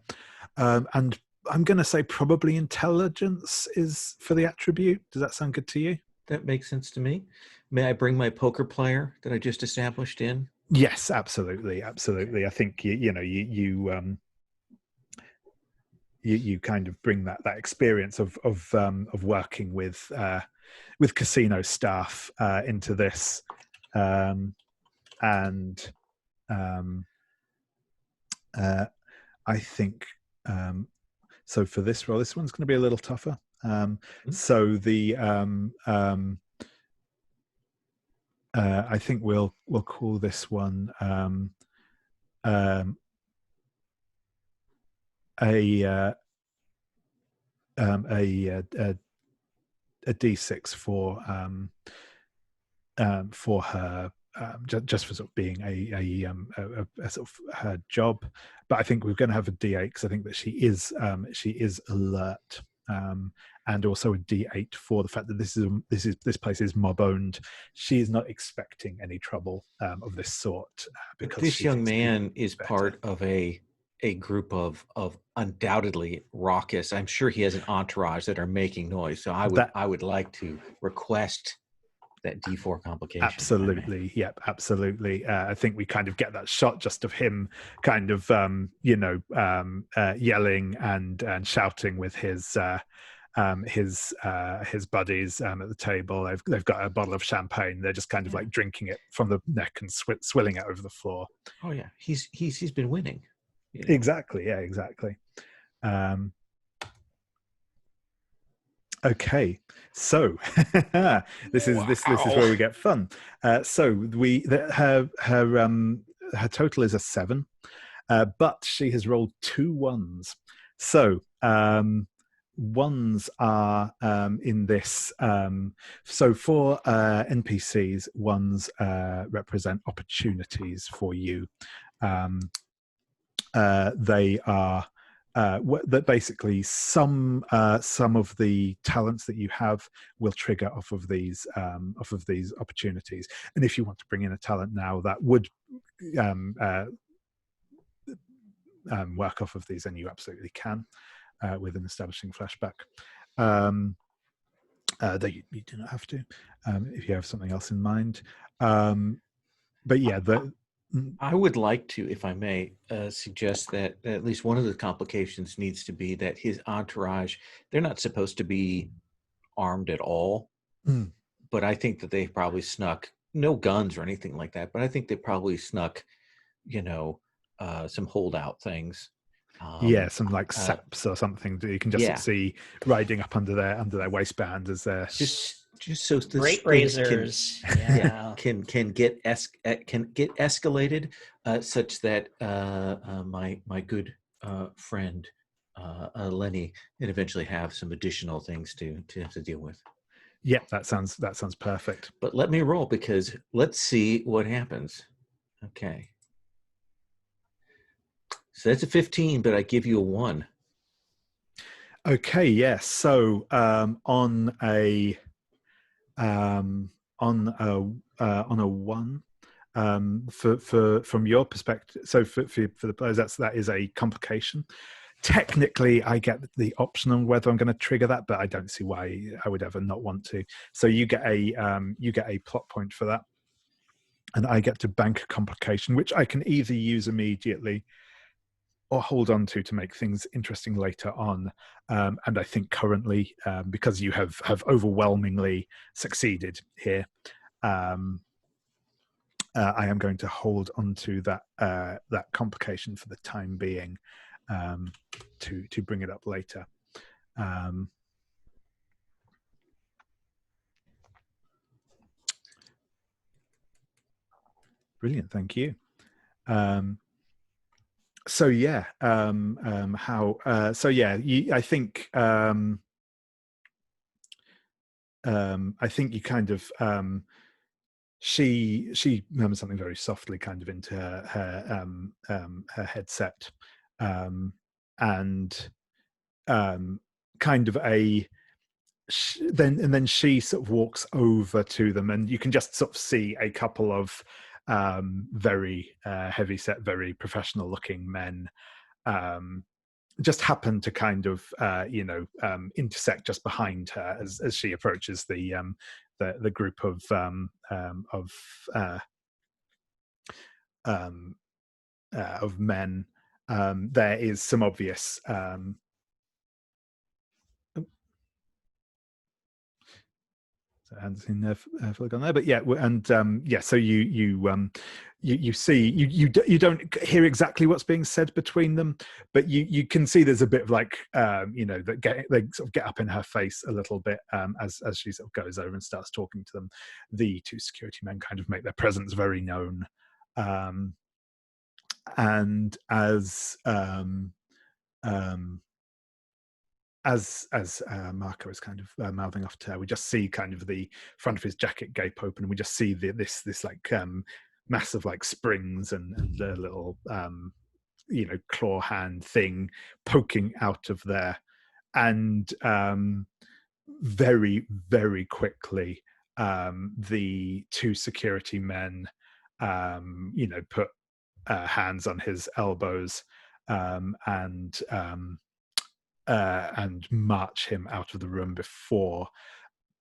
A: and I'm going to say probably intelligence is for the attribute. Does that sound good to you?
D: That makes sense to me. May I bring my poker player that I just established in?
A: Yes, absolutely. I think you kind of bring that experience of working with casino staff into this, and I think so. For this role, this one's going to be a little tougher. So the I think we'll call this one a D6 for her, just for sort of being a sort of her job. But I think we're going to have a D8 because I think that she is alert. And also a D8 for the fact that this place is mob owned. She is not expecting any trouble of this sort because
D: this young man is part of a a group of undoubtedly raucous. I'm sure he has an entourage that are making noise. So I would like to request that D4 complication.
A: Absolutely, yep, absolutely. I think we kind of get that shot just of him kind of yelling and shouting with his buddies at the table. They've got a bottle of champagne. They're just kind of like drinking it from the neck and swilling it over the floor.
D: Oh yeah, he's been winning.
A: You know? Exactly. Yeah. Exactly. Okay, so this is where we get fun. So her total is a 7, but she has rolled 2 1s. So ones are in this. So for NPCs, ones represent opportunities for you. They are. That basically some of the talents that you have will trigger off of these opportunities, and if you want to bring in a talent now that would work off of these, then you absolutely can with an establishing flashback. Though you do not have to if you have something else in mind. But yeah,
D: I would like to, if I may, suggest that at least one of the complications needs to be that his entourage, they're not supposed to be armed at all. But I think that they probably snuck, no guns or anything like that, but I think they probably snuck, some holdout things.
A: Some like saps or something that you can just see riding up under their waistband as they're
D: just so the
C: great razors
D: can get escalated such that my good friend Lenny can eventually have some additional things to have to deal with.
A: Yeah, that sounds perfect.
D: But let me roll, because let's see what happens. Okay, so that's a 15, but I give you a 1.
A: Okay, yes. So on a 1, from your perspective, so for the players, that is a complication. Technically, I get the option on whether I'm going to trigger that, but I don't see why I would ever not want to. So you get a plot point for that, and I get to bank a complication, which I can either use immediately or hold on to make things interesting later on. And I think currently, because you have overwhelmingly succeeded here, I am going to hold on to that complication for the time being, to bring it up later. Brilliant, thank you. So yeah, I think you kind of she murmurs something very softly kind of into her headset, and kind of then she sort of walks over to them, and you can just sort of see a couple of very heavy set, very professional looking men just happen to kind of intersect just behind her as she approaches the group of men. There is some obvious I hadn't seen fully gone there, but yeah, and so you see, you don't hear exactly what's being said between them, but you can see there's a bit of like that they sort of get up in her face a little bit as she sort of goes over and starts talking to them. The 2 security men kind of make their presence very known, and as Marco is kind of mouthing off to her, we just see kind of the front of his jacket gape open, and we just see this like massive like springs and the little claw hand thing poking out of there, and very, very quickly the 2 security men put hands on his elbows and march him out of the room before.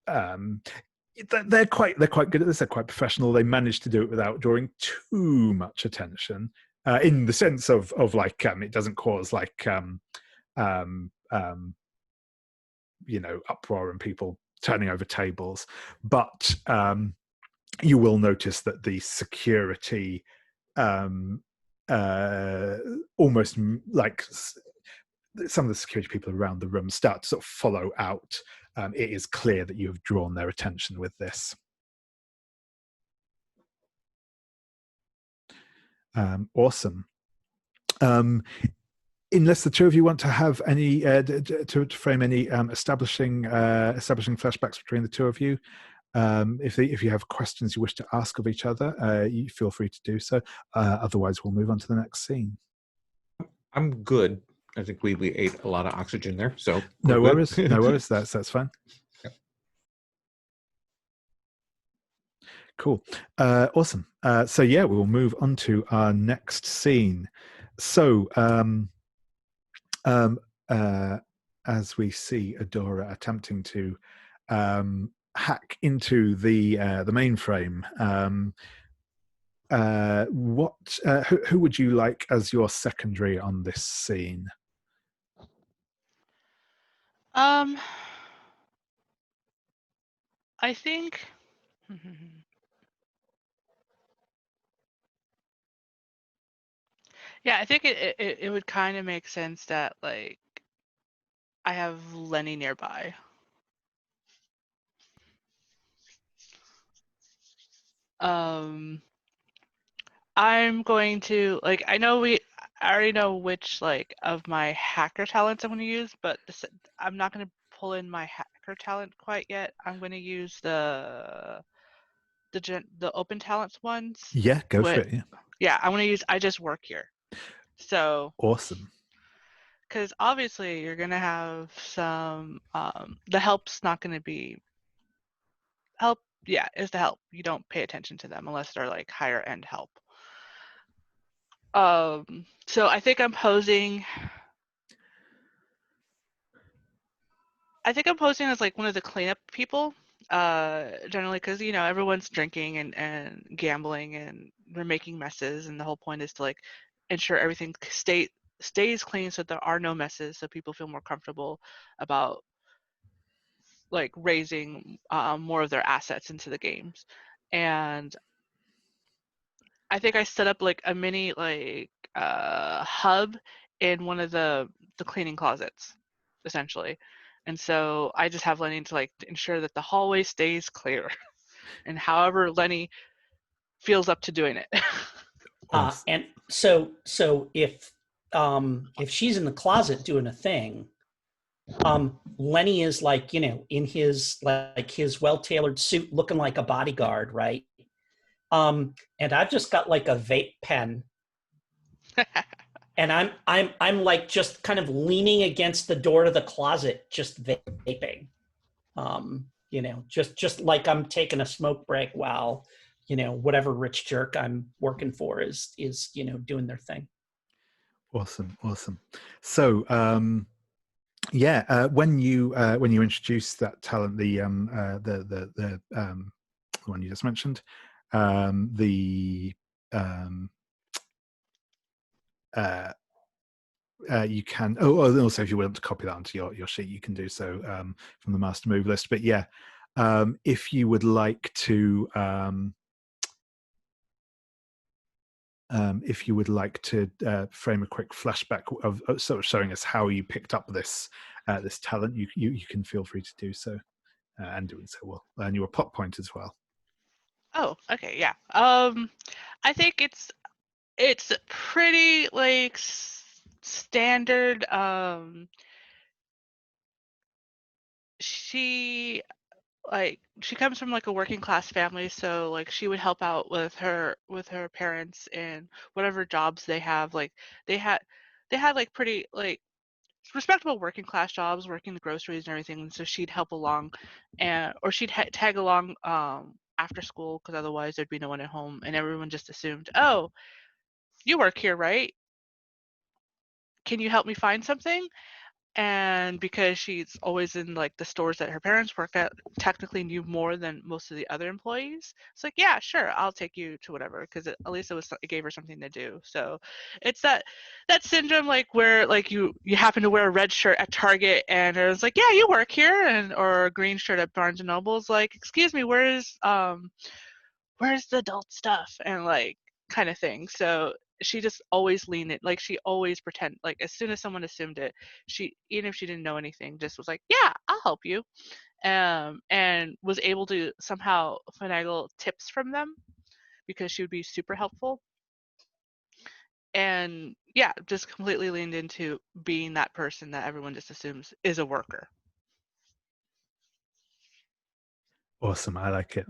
A: They're quite good at this. They're quite professional. They manage to do it without drawing too much attention, in the sense of like it doesn't cause like uproar and people turning over tables. But you will notice that the security almost like some of the security people around the room start to sort of follow out. It is clear that you have drawn their attention with this. Awesome. Unless the two of you want to have any to frame any establishing flashbacks between the two of you, if you have questions you wish to ask of each other, you feel free to do so. Otherwise, we'll move on to the next scene.
D: I'm good. I think we ate a lot of oxygen there, so
A: no
D: good.
A: worries. No worries. That's fine.
E: Yep.
A: Cool. Awesome. So yeah, we will move on to our next scene. So as we see Adora attempting to hack into the mainframe, who would you like as your secondary on this scene?
B: I think yeah, I think it would kind of make sense that like I have Lenny nearby. I'm going to like I already know which like of my hacker talents I'm going to use, but I'm not going to pull in my hacker talent quite yet. I'm going to use the open talents ones.
A: Yeah, go for it.
B: Yeah, I'm going to use I just work here. So
A: awesome.
B: Because obviously you're going to have some the help's not going to be help. Yeah, is the help. You don't pay attention to them unless they're like higher end help. So I think I'm posing as like one of the cleanup people, generally because everyone's drinking and gambling and they're making messes, and the whole point is to like ensure everything stays clean so there are no messes, so people feel more comfortable about like raising more of their assets into the games. And I think I set up like a mini like hub in one of the cleaning closets, essentially. And so I just have Lenny to like ensure that the hallway stays clear, and however Lenny feels up to doing it.
C: And so if she's in the closet doing a thing, Lenny is like in his his well-tailored suit, looking like a bodyguard, right? And I've just got like a vape pen. And I'm like just kind of leaning against the door to the closet, just vaping. Just like I'm taking a smoke break while, whatever rich jerk I'm working for is doing their thing.
A: Awesome. So when you introduce that talent, the one you just mentioned, you can also if you want to copy that onto your sheet, you can do so from the master move list. But yeah, if you would like to frame a quick flashback of sort of showing us how you picked up this talent, you can feel free to do so, and doing so will earn you a plot point as well.
B: Oh, okay, yeah. I think it's pretty like standard. She comes from like a working class family, so like she would help out with her parents in whatever jobs they have. Like they had like pretty like respectable working class jobs, working the groceries and everything. And so she'd help along, or she'd tag along after school, because otherwise there'd be no one at home, and everyone just assumed, oh, you work here, right? can you help me find something? And because she's always in like the stores that her parents work at, technically knew more than most of the other employees. It's like, yeah, sure, I'll take you to whatever, because at least it gave her something to do. So it's that syndrome, like where like you happen to wear a red shirt at Target and it was like, yeah, you work here, and or a green shirt at Barnes and Noble's like, excuse me, where's the adult stuff, and like kind of thing. So she just always leaned it, like she always pretend, like as soon as someone assumed it, she, even if she didn't know anything, just was like, yeah, I'll help you, and was able to somehow finagle tips from them because she would be super helpful. And yeah, just completely leaned into being that person that everyone just assumes is a worker.
A: Awesome. I like it.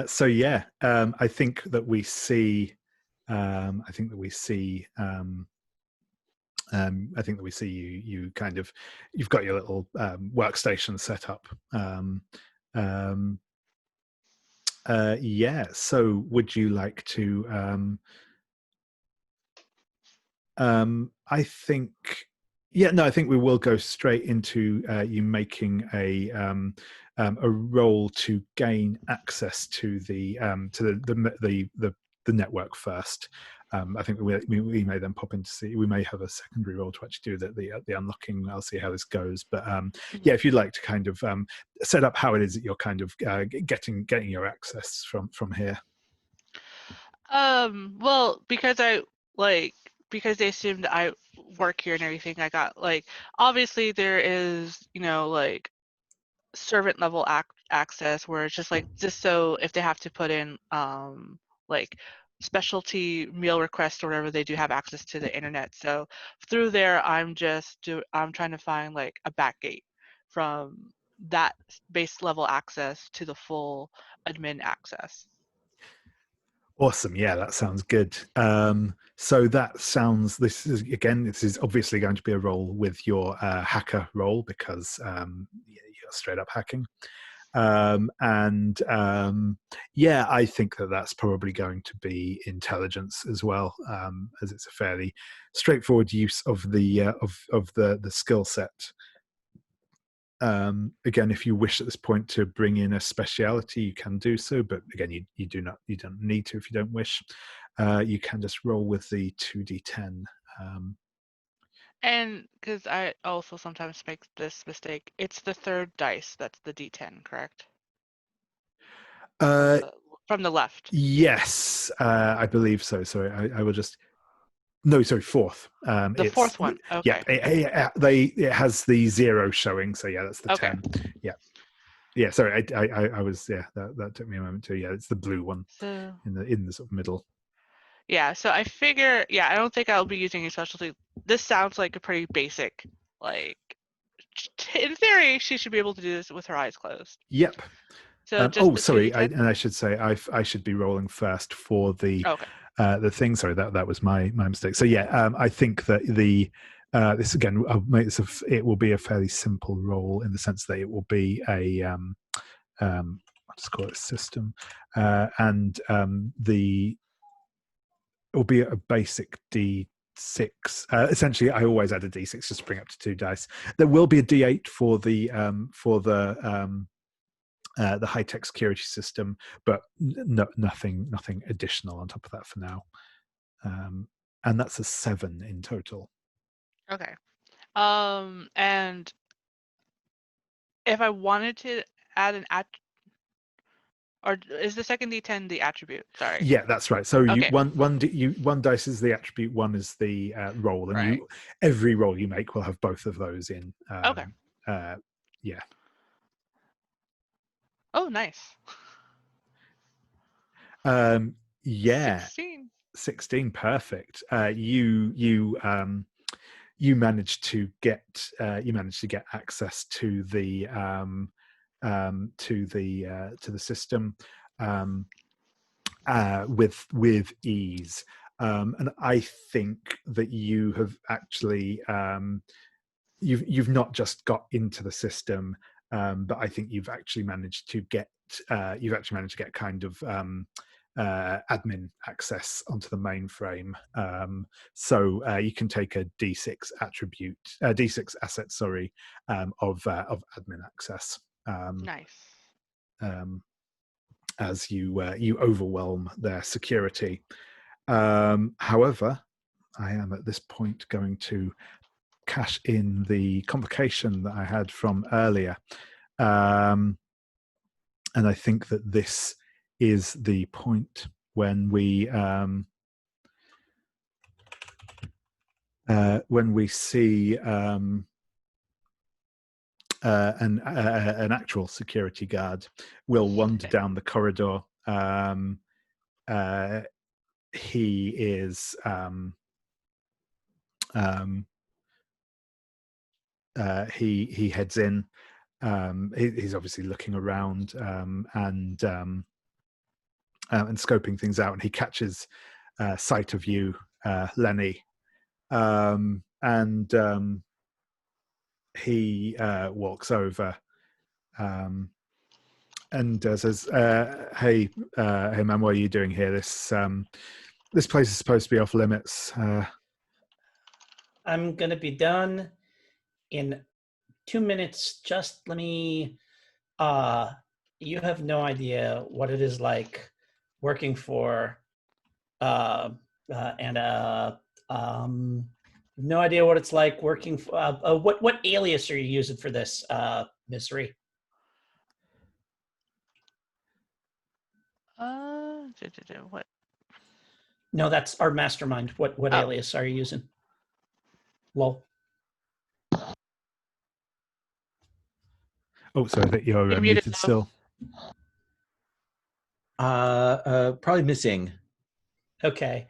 A: So yeah, I think that we see you kind of, you've got your little workstation set up. Yeah. So would you like to? I think. Yeah, no, I think we will go straight into you making a role to gain access to the network first. I think we may then pop into see. We may have a secondary role to actually do the unlocking. I'll see how this goes. But yeah, if you'd like to kind of set up how it is that you're kind of getting your access from here.
B: Well, because because they assumed I work here and everything, I got like, obviously there is, like servant level access where it's just like, just so if they have to put in like specialty meal requests or whatever, they do have access to the internet. So through there, I'm trying to find like a back gate from that base level access to the full admin access.
A: Awesome. Yeah, that sounds good. So this is obviously going to be a role with your hacker role, because you're straight up hacking. Yeah, I think that's probably going to be intelligence as well, as it's a fairly straightforward use of the skill set. Again, if you wish at this point to bring in a speciality, you can do so, but again, you don't need to if you don't wish. You can just roll with the 2d10.
B: And because I also sometimes make this mistake, it's the third dice that's the d10, correct? From the left.
A: Yes, I believe so. Sorry, I will just. No, sorry, fourth.
B: The fourth one. Okay.
A: Yeah, it has the 0 showing, so yeah, that's the 10. Yeah. Sorry, I was that took me a moment too. Yeah, it's the blue one,
B: so
A: in the sort of middle.
B: Yeah, so I figure, I don't think I'll be using a specialty. This sounds like a pretty basic, like, in theory, she should be able to do this with her eyes closed.
A: Yep.
B: So just
A: sorry, I should say I should be rolling first for the thing. Sorry, that was my mistake. So yeah, I think that this again, it will be a fairly simple roll in the sense that it will be a I'll just call it system, and it will be a basic D6. Essentially, I always add a D6 just to bring up to 2 dice. There will be a D8 for the high-tech security system, but nothing additional on top of that for now. And that's a 7 in total.
B: Okay. And if I wanted to add an or is the second D10 the attribute? Sorry.
A: Yeah, that's right. So
B: okay.
A: one dice is the attribute, one is the roll, and every roll you make will have both of those in.
B: Okay.
A: Yeah.
B: Oh, nice.
A: Yeah. 16, perfect. You managed to get access to the system with ease, and I think that you have actually you've not just got into the system, but I think you've actually managed to get kind of admin access onto the mainframe. So you can take a D6 D6 asset, sorry, of admin access.
B: Nice.
A: As you overwhelm their security. However, I am at this point going to cash in the complication that I had from earlier. And I think that this is the point when we see an actual security guard will wander down the corridor. He is he heads in. He's obviously looking around and scoping things out, and he catches sight of you, Lenny, and he walks over and says, "Hey, man, what are you doing here? This place is supposed to be off limits."
C: I'm gonna be done in 2 minutes. Just let me. You have no idea what it is like working for, no idea what it's like working for. What alias are you using for this, Ms. Rhee?
B: What?
C: No, that's our mastermind. What alias are you using? Lol.
A: Oh, sorry, that you're muted still.
D: Probably missing.
C: Okay.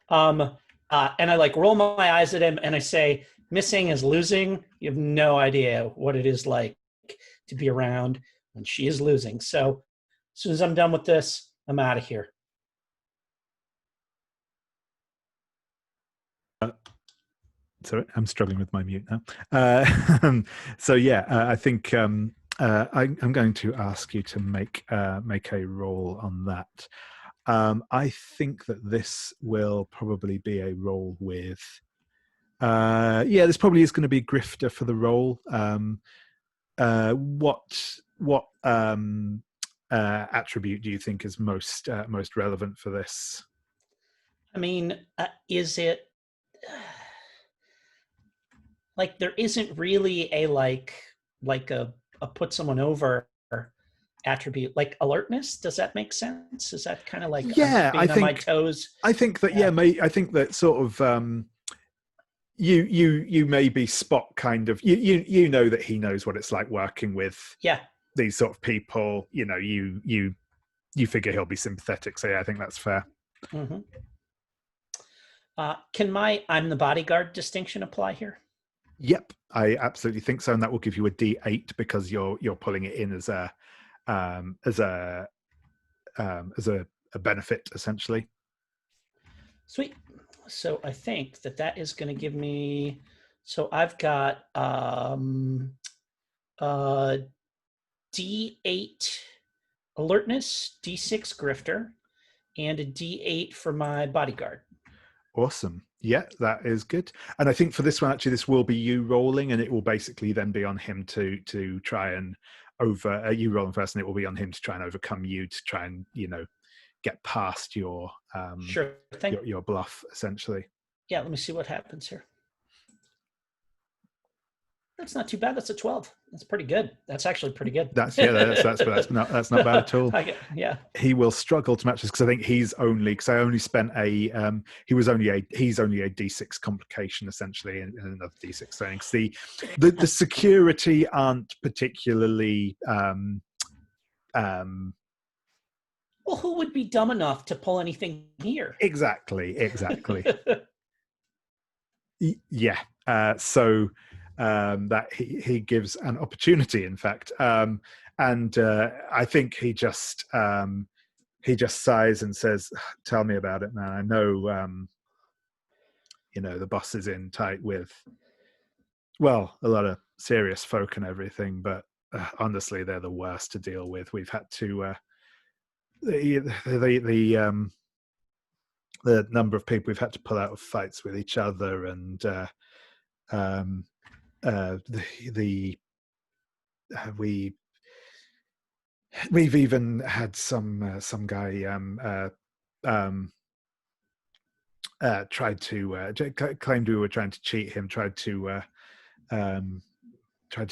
C: And I like roll my eyes at him and I say, missing is losing. You have no idea what it is like to be around when she is losing. So as soon as I'm done with this, I'm out of here.
A: Sorry, I'm struggling with my mute now. So yeah, I think I'm going to ask you to make a roll on that. I think that this will probably be a roll with. This probably is going to be grifter for the role. What attribute do you think is most relevant for this?
C: I mean, is it like there isn't really a like a put someone over attribute, like alertness? Does that make sense? Is that kind of like being on my toes?
A: I think that I think that sort of you maybe spot kind of you know that he knows what it's like working with these sort of people. You know, you figure he'll be sympathetic. So yeah, I think that's fair.
C: Mm-hmm. Can my I'm the bodyguard distinction apply here?
A: Yep, I absolutely think so, and that will give you a D8 because you're pulling it in as a benefit essentially.
C: Sweet. So I think that is going to give me. So I've got D8 alertness, D6 grifter, and a D8 for my bodyguard.
A: Awesome. Yeah, that is good. And I think for this one, actually, this will be you rolling, and it will basically then be on him to try and you rolling first, and it will be on him to try and overcome you to try and get past your your bluff essentially.
C: Yeah, let me see what happens here. That's not too bad. That's a 12. That's pretty good. That's actually pretty good.
A: That's not bad at all.
C: Yeah.
A: He will struggle to match this because I think he's only spent he's only a D6 complication essentially and another D6 thing. The security aren't particularly well,
C: who would be dumb enough to pull anything here?
A: Exactly. Yeah. So that he gives an opportunity, in fact, and I think he just sighs and says, "Tell me about it, man. I know, the boss is in tight with, well, a lot of serious folk and everything, but honestly, they're the worst to deal with. We've had to the number of people we've had to pull out of fights with each other, and we've even had some guy tried to claimed we were trying to cheat him, tried to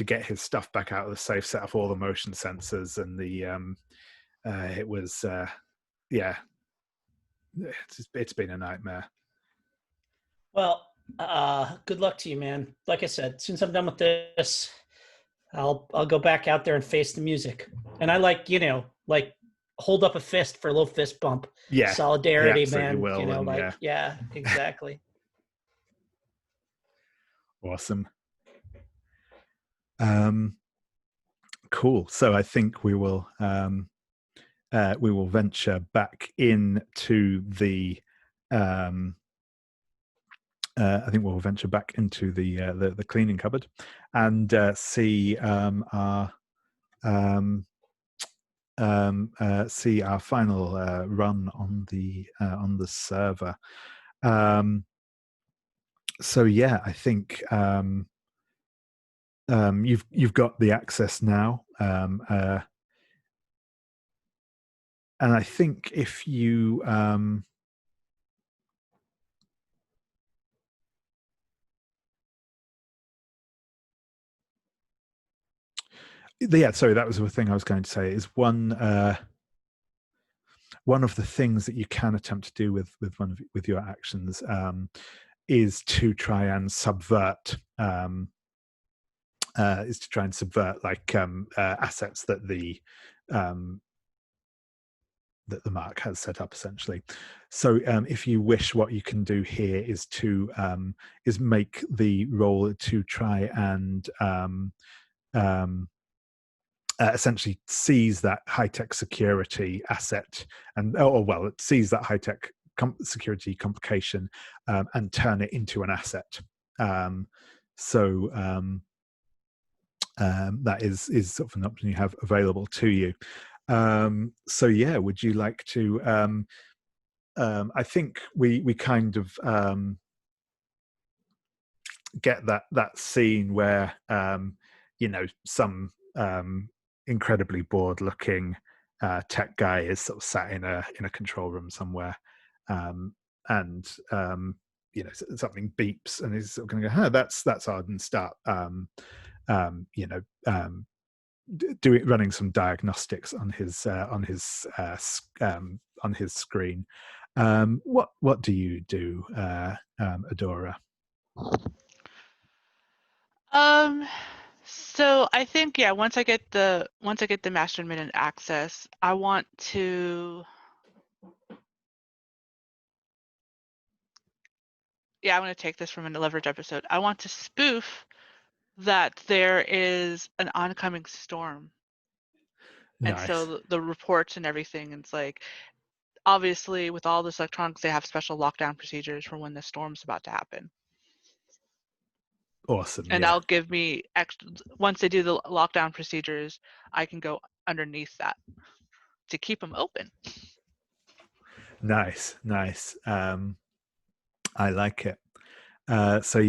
A: get his stuff back out of the safe, set off all the motion sensors, and it was yeah, it's been a nightmare.
C: Well, good luck to you, man. Like I said, as soon as I'm done with this, I'll go back out there and face the music. And I like hold up a fist for a little fist bump.
A: Yeah,
C: solidarity, man.
A: Will,
C: yeah, exactly.
A: Awesome. Cool. So I think we will venture back into the the cleaning cupboard and see our final run on the server. So yeah, I think you've got the access now, and I think if you sorry, that was the thing I was going to say. Is one of the things that you can attempt to do with your actions is to try and subvert like assets that the mark has set up, essentially. So if you wish, what you can do here is to make the roll to try and essentially seize that high-tech security asset, and it sees that high-tech security complication and turn it into an asset. That is sort of an option you have available to you. So yeah, would you like to? I think we kind of get that scene where some incredibly bored-looking tech guy is sort of sat in a control room somewhere, and something beeps, and he's sort of going to go, that's odd, and start running some diagnostics on his screen. What do you do, Adora?
B: So I think once I get the Mastermind access, I want to I'm going to take this from a leverage episode. I want to spoof that there is an oncoming storm.
A: Nice.
B: And so the reports and everything, it's like, obviously with all this electronics, they have special lockdown procedures for when the storm's about to happen.
A: Awesome.
B: And that'll give me once they do the lockdown procedures, I can go underneath that to keep them open.
A: Nice. I like it. So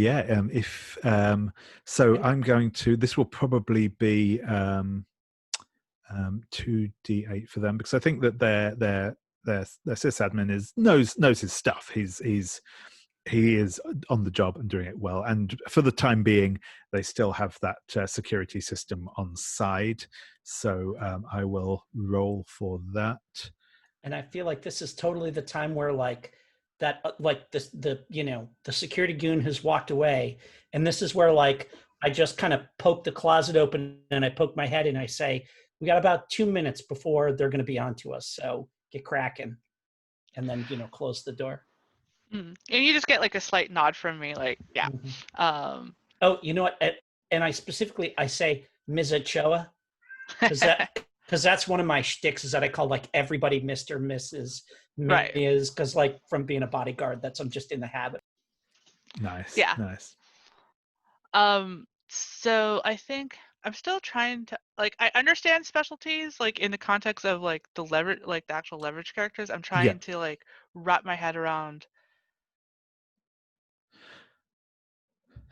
A: I'm going to. This will probably be 2d8 for them, because I think that their sysadmin knows his stuff. He is on the job and doing it well. And for the time being, they still have that security system on side. So I will roll for that.
C: And I feel like this is totally the time where the security goon has walked away, and this is where I just kind of poke the closet open and I poke my head and I say, we got about 2 minutes before they're going to be onto us, so get cracking, and then close the door.
B: And you just get a slight nod from me,
C: Mm-hmm. Oh, you know what? And I say Ms. Ochoa, because that's one of my shticks, is that I call everybody Mr., Mrs.,
B: right?
C: Ms., because from being a bodyguard, I'm just in the habit.
A: Nice.
B: Yeah.
A: Nice.
B: So I think I'm still trying to like I understand specialties like in the context of like the leverage like the actual leverage characters. I'm
A: Yeah.
B: trying to like wrap my head around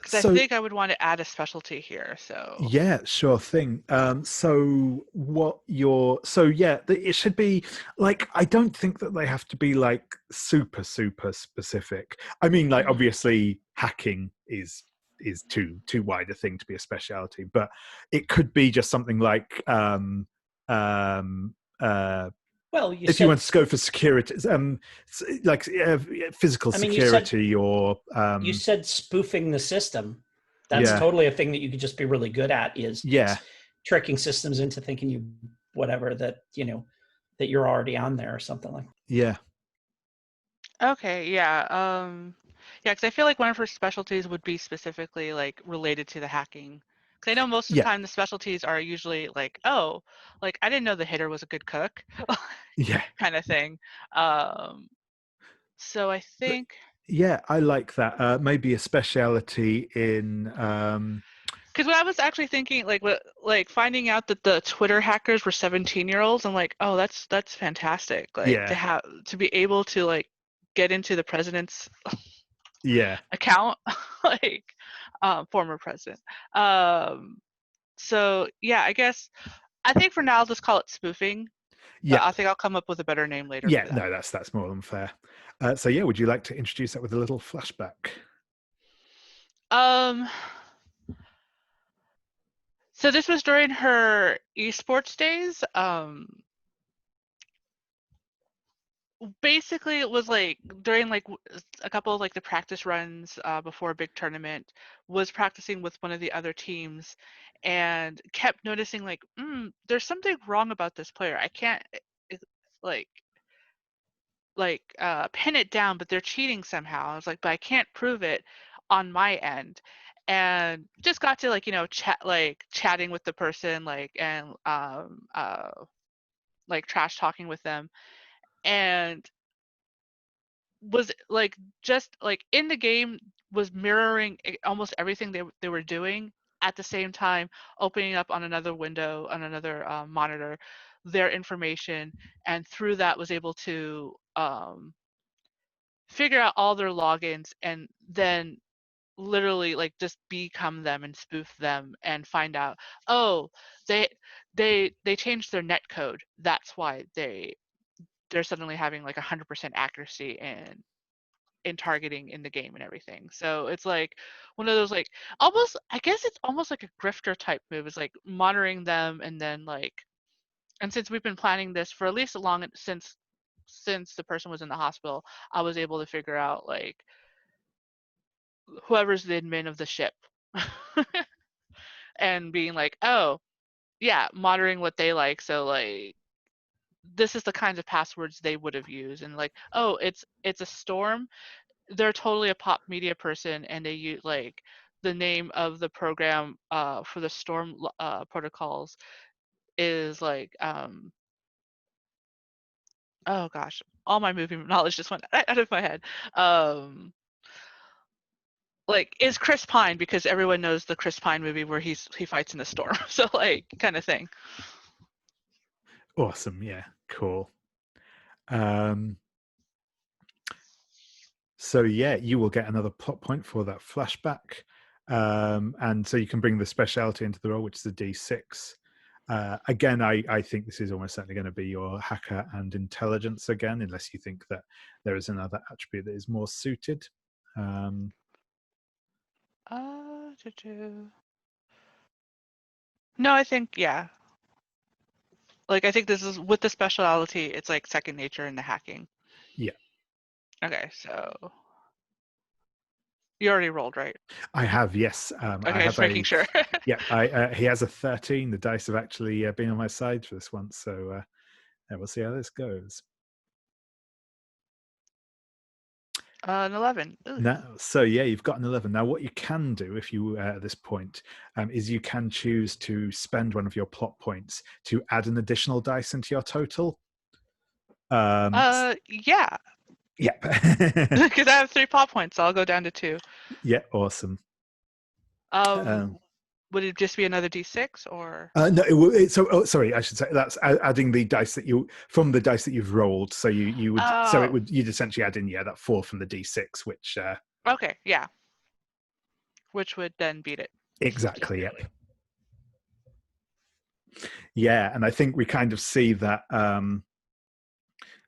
B: because I
A: So
B: think I would want to add a specialty here. So
A: yeah, sure thing. So what your so yeah, it should be like I don't think that they have to be like super specific. I mean, like
B: Mhm.
A: obviously hacking is too wide a thing to be a specialty, but it could be just something like um
C: Well, you
A: if you
C: said.
A: want to go for security, like physical
C: I mean, you said
A: security or
C: you said spoofing the system. That's
A: yeah,
C: totally a thing that you could just be really good at. Is
A: yeah,
C: tricking systems into thinking you whatever that that you're already on there or something like.
A: yeah,
B: okay, yeah, yeah, because I feel like one of her specialties would be specifically like related to the hacking. Because I know most of the
A: yeah,
B: time the specialties are usually like, oh, like I didn't know the hitter was a good cook,
A: yeah.
B: kind of thing. Um, so I
A: But
B: think
A: yeah, I like that. Maybe a speciality in
B: because when I was actually thinking like what like finding out that the Twitter hackers were 17-year-olds, I'm like, oh, that's fantastic. Like
A: yeah,
B: to be able to like get into the president's
A: yeah,
B: account, like former president. Um, so yeah, I guess I think for now I'll just call it spoofing, but
A: yeah,
B: I think I'll come up with a better name later
A: yeah.
B: for that.
A: No, that's more than fair. So yeah, would you like to introduce that with a little flashback?
B: Um, so this was during her esports days. Basically it was like during like a couple of like the practice runs before a big tournament, was practicing with one of the other teams and kept noticing like there's something wrong about this player. I can't eh, like pin it down, but they're cheating somehow. I was like, but I can't prove it on my end. And just got to like chatting with the person and like trash talking with them, and was like just like in the game was mirroring almost everything they were doing at the same time, opening up on another window on another monitor their information, and through that was able to figure out all their logins and then literally like just become them and spoof them and find out, oh, they they changed their net code, that's why they're suddenly having like 100% accuracy in targeting in the game and everything. So it's like one of those like almost, I guess it's almost like a grifter type move. It's like monitoring them and then like, and since we've been planning this for at least a long since the person was in the hospital, I was able to figure out like whoever's the admin of the ship and being like, oh yeah, monitoring what they like. So like this is the kinds of passwords they would have used, and like, oh, it's a storm, they're totally a pop media person, and they use like the name of the program for the storm protocols is like oh gosh, all my movie knowledge just went out of my head. um like is Chris Pine, because everyone knows the Chris Pine movie where he fights in the storm. So like kind of thing.
A: Awesome. Yeah, cool. Um, so yeah, you will get another plot point for that flashback, and so you can bring the speciality into the role, which is a D6. Again, I think this is almost certainly going to be your hacker and intelligence again, unless you think that there is another attribute that is more suited.
B: No, I think yeah, like I think this is with the speciality, it's like second nature in the hacking.
A: Yeah.
B: Okay, so you already rolled, right?
A: I have, yes. I
B: Okay,
A: have
B: just making sure.
A: yeah. He has a 13. The dice have actually been on my side for this one, so we'll see how this goes.
B: An 11. Ooh.
A: Now, so yeah, you've got an 11. Now, what you can do if you at this point is you can choose to spend one of your plot points to add an additional dice into your total.
B: Yeah,
A: Yeah.
B: because I have 3 plot points, so I'll go down to 2.
A: Yeah, awesome.
B: would it just be another D6 or?
A: No, sorry, I should say that's adding the dice that from the dice that you've rolled. So you would you'd essentially add in that 4 from the D6, which
B: okay, yeah, which would then beat it.
A: Exactly. Yep. Yeah, and I think we kind of see that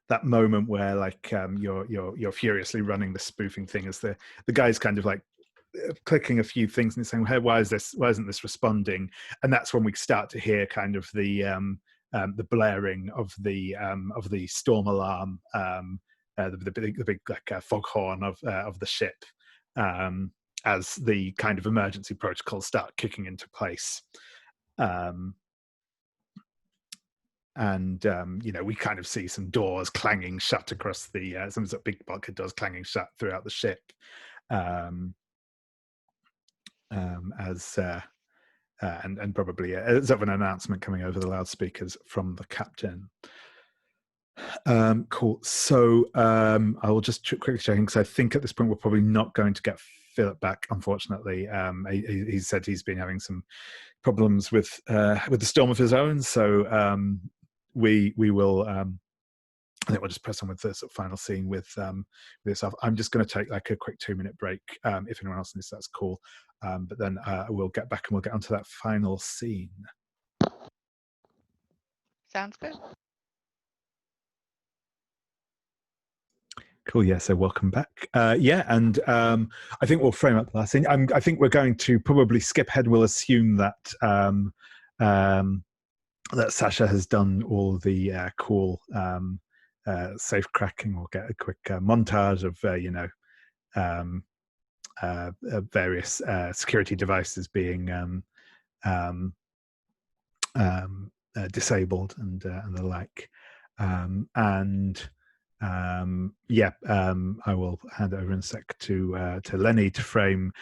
A: that moment where like you're furiously running the spoofing thing as the guy's kind of like clicking a few things and saying, hey, why isn't this responding? And that's when we start to hear kind of the blaring of the storm alarm, the big like foghorn of the ship, as the kind of emergency protocols start kicking into place. And we kind of see some doors clanging shut across the some sort of big bulkhead doors clanging shut throughout the ship, as and probably as of an announcement coming over the loudspeakers from the captain. Cool. So I will just quickly check in, because I think at this point we're probably not going to get Philip back, unfortunately. He said he's been having some problems with the storm of his own, so we will I think we'll just press on with the sort of final scene with yourself. I'm just going to take like a quick 2-minute break. If anyone else needs, that's cool. But then we'll get back and we'll get onto that final scene.
B: Sounds good.
A: Cool. Yeah. So welcome back. And I think we'll frame up the last scene. I think we're going to probably skip ahead. We'll assume that that Sasha has done all the cool safe cracking. We'll get a quick montage of various security devices being disabled and the like. I will hand over in a sec to Lenny to frame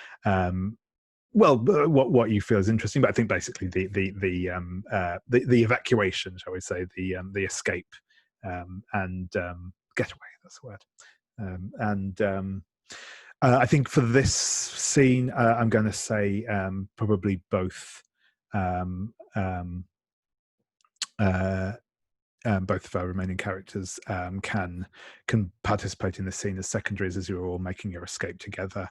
A: what you feel is interesting, but I think basically the evacuation, shall we say, the escape and getaway. That's the word. I think for this scene, I'm going to say probably both. Both of our remaining characters can participate in the scene as secondaries as you're all making your escape together.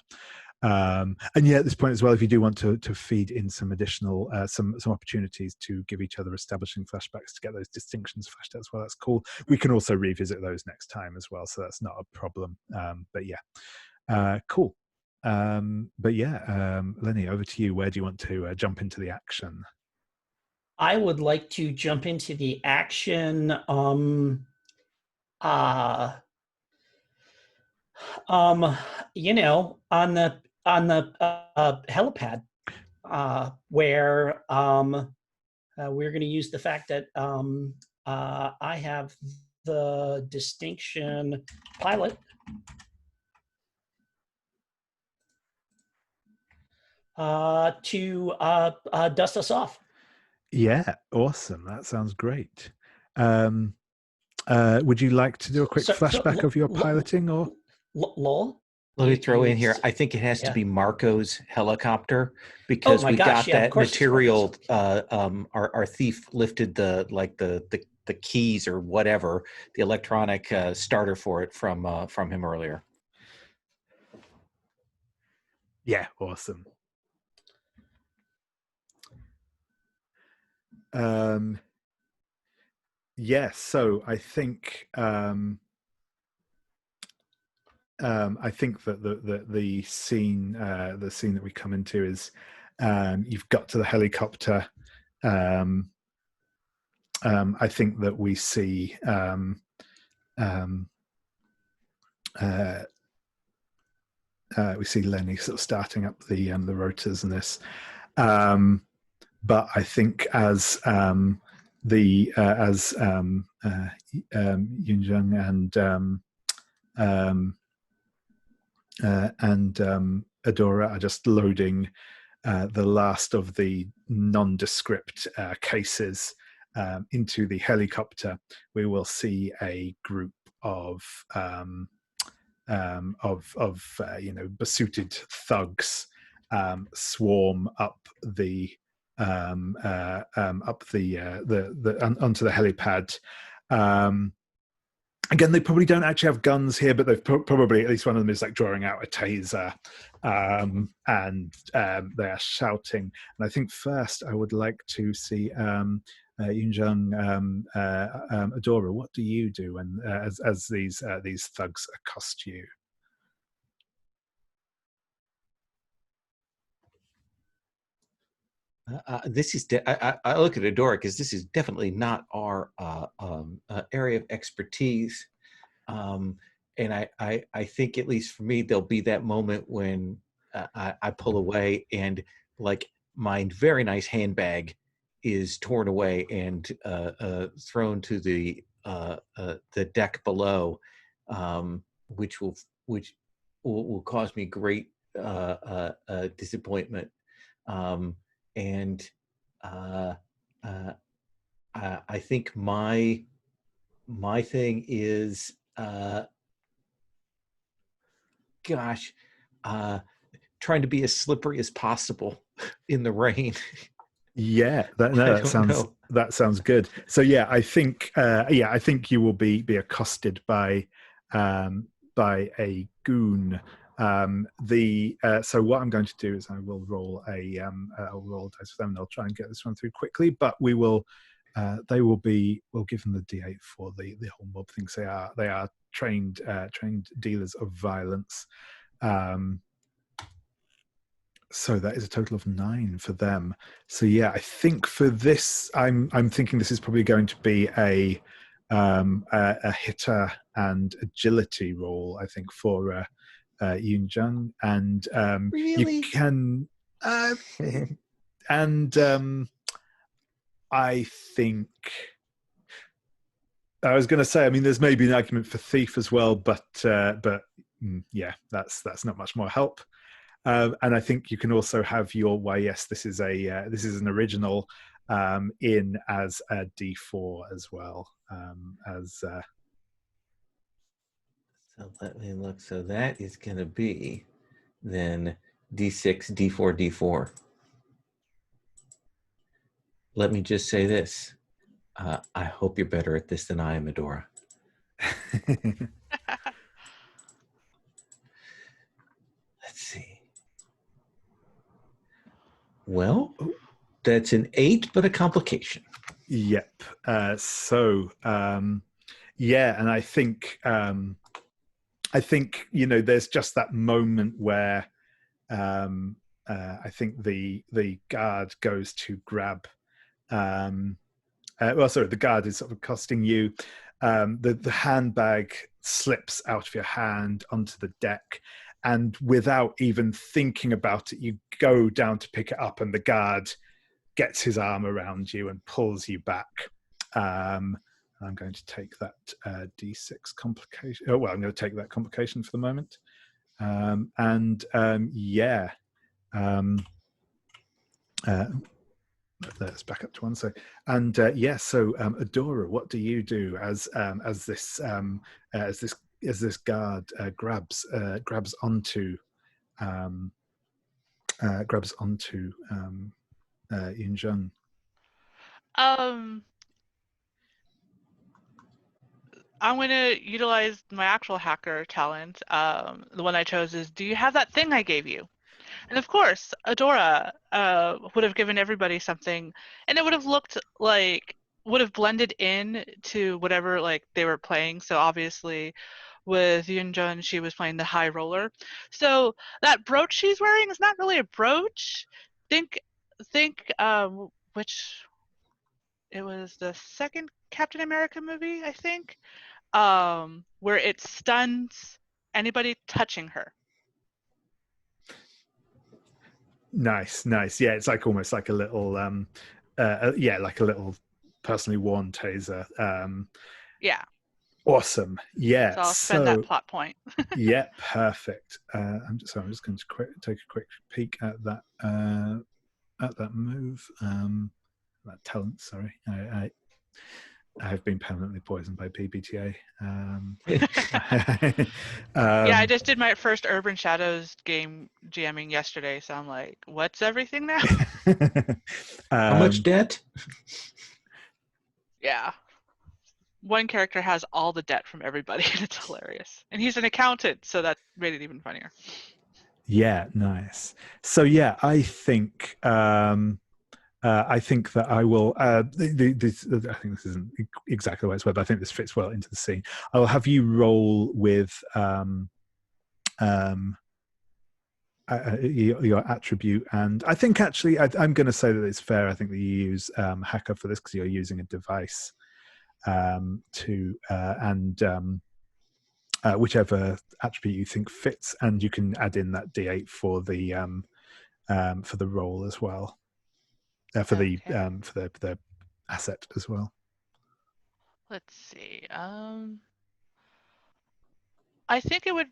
A: And at this point as well, if you do want to feed in some additional some opportunities to give each other establishing flashbacks to get those distinctions flashed out as well, that's cool. We can also revisit those next time as well, so that's not a problem. Cool. Lenny, over to you. Where do you want to jump into the action?
C: I would like to jump into the action on the helipad, where we're going to use the fact that I have the distinction pilot to dust us off.
A: Yeah, awesome. That sounds great. Would you like to do a quick flashback of your piloting, or?
C: Lol.
D: Let me throw in here. I think it has to be Marco's helicopter, because we got that material. Our thief lifted the keys or whatever, the electronic starter for it from him earlier.
A: Yeah, awesome. So I think that the scene that we come into is you've got to the helicopter. I think that we see Lenny sort of starting up the rotors and this. But I think as Eun Jung and Adora are just loading the last of the nondescript cases into the helicopter, we will see a group of besuited thugs swarm up the onto the helipad. Again, they probably don't actually have guns here, but they've probably, at least one of them is like drawing out a taser, and they are shouting. And I think first I would like to see Eun Jung, Adora. What do you do when as these thugs accost you?
D: This is I look at Adora because this is definitely not our area of expertise, and I think, at least for me, there'll be that moment when I pull away and, like, my very nice handbag is torn away and thrown to the deck below, which will cause me great disappointment. And I think my thing is, trying to be as slippery as possible in the rain.
A: Yeah, that sounds good. So yeah, I think you will be accosted by a goon. So what I'm going to do is I will roll I'll roll dice for them, and I'll try and get this one through quickly. But we'll give them the D8 for the whole mob things. They are trained dealers of violence. So that is a total of 9 for them. So yeah, I think for this, I'm thinking this is probably going to be a hitter and agility roll, I think, for Eun Jung, and
D: Really?
A: you can and I think I was going to say, I mean, there's maybe an argument for thief as well, but yeah, that's not much more help. And I think you can also have your this is an original in as a D4 as well, so
D: let me look. So that is going to be then D6, D4, D4. Let me just say this. I hope you're better at this than I am, Adora. Let's see. Well, that's an 8, but a complication.
A: Yep. Yeah, and I think there's just that moment where I think the guard goes to grab. The guard is sort of accosting you. The handbag slips out of your hand onto the deck, and without even thinking about it, you go down to pick it up, and the guard gets his arm around you and pulls you back. I'm going to take that D6 complication. I'm going to take that complication for the moment. Let's back up to one. So Adora, what do you do as this guard grabs onto Eun Jung?
B: I'm going to utilize my actual hacker talent. The one I chose is, do you have that thing I gave you? And of course, Adora would have given everybody something, and it would have blended in to whatever they were playing. So obviously, with Eun Jung, she was playing the high roller. So that brooch she's wearing is not really a brooch. Think which it was the second Captain America movie, I think, where it stuns anybody touching her.
A: Nice. Yeah, it's almost like a little like a little personally worn taser.
B: Yeah.
A: Awesome. Yeah.
B: So I'll spend that plot point.
A: Yeah, perfect. I'm just going to take a quick peek at that move. That talent. Sorry. I've been permanently poisoned by PBTA.
B: Yeah, I just did my first Urban Shadows game GMing yesterday, so I'm like, what's everything now?
D: How much debt?
B: Yeah. One character has all the debt from everybody, and it's hilarious. And he's an accountant, so that made it even funnier.
A: Yeah, nice. So yeah, I think that I will. I think this isn't exactly the way it's worded, but I think this fits well into the scene. I will have you roll with your attribute, and I think actually I'm going to say that it's fair. I think that you use hacker for this because you're using a device whichever attribute you think fits, and you can add in that D8 for the roll as well. For the asset as well.
B: Let's see. I think it would.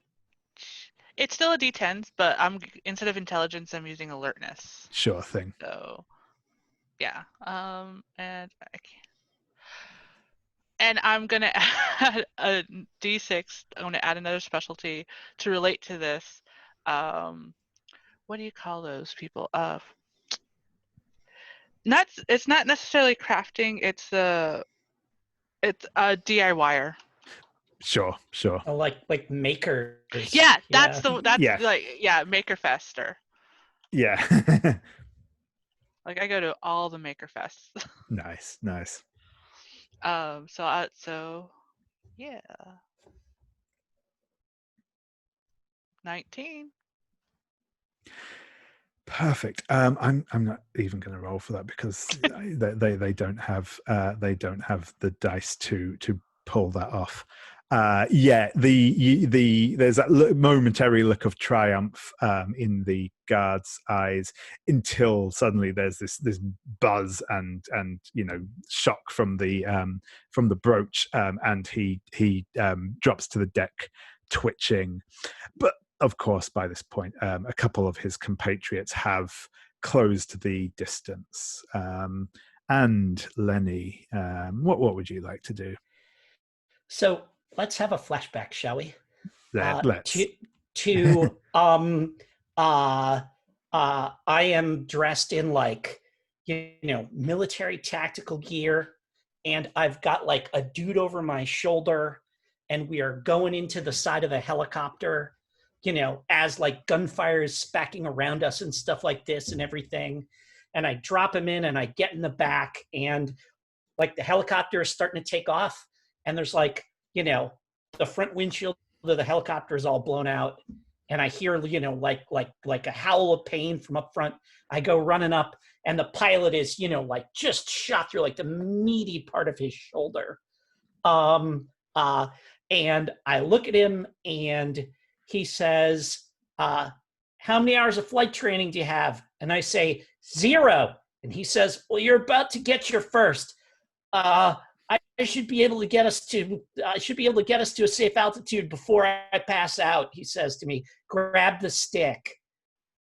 B: It's still a D10, but instead of intelligence, I'm using alertness.
A: Sure thing.
B: So, yeah. And I'm gonna add a D6. I'm gonna add another specialty to relate to this. What do you call those people? It's not necessarily crafting. It's a DIYer.
A: Sure.
C: Oh, like makers.
B: Yeah, that's
A: Yeah.
B: like Makerfester.
A: Yeah.
B: Like I go to all the Maker Fests.
A: Nice.
B: So yeah. 19.
A: Perfect. I'm not even going to roll for that because they don't have the dice to pull that off. There's that momentary look of triumph in the guard's eyes until suddenly there's this buzz and shock from the brooch, and he drops to the deck twitching. But of course, by this point, a couple of his compatriots have closed the distance. And Lenny, what would you like to do?
C: So let's have a flashback, shall we?
A: Let's.
C: I am dressed in military tactical gear, and I've got like a dude over my shoulder, and we are going into the side of a helicopter, as like gunfire is spacking around us and stuff like this and everything. And I drop him in and I get in the back, and like the helicopter is starting to take off, and there's the front windshield of the helicopter is all blown out, and I hear like a howl of pain from up front. I go running up, and the pilot is just shot through like the meaty part of his shoulder. And I look at him, and he says, how many hours of flight training do you have? And I say 0. And he says, well, you're about to get your first. I should be able to get us to a safe altitude before I pass out, he says to me. Grab the stick.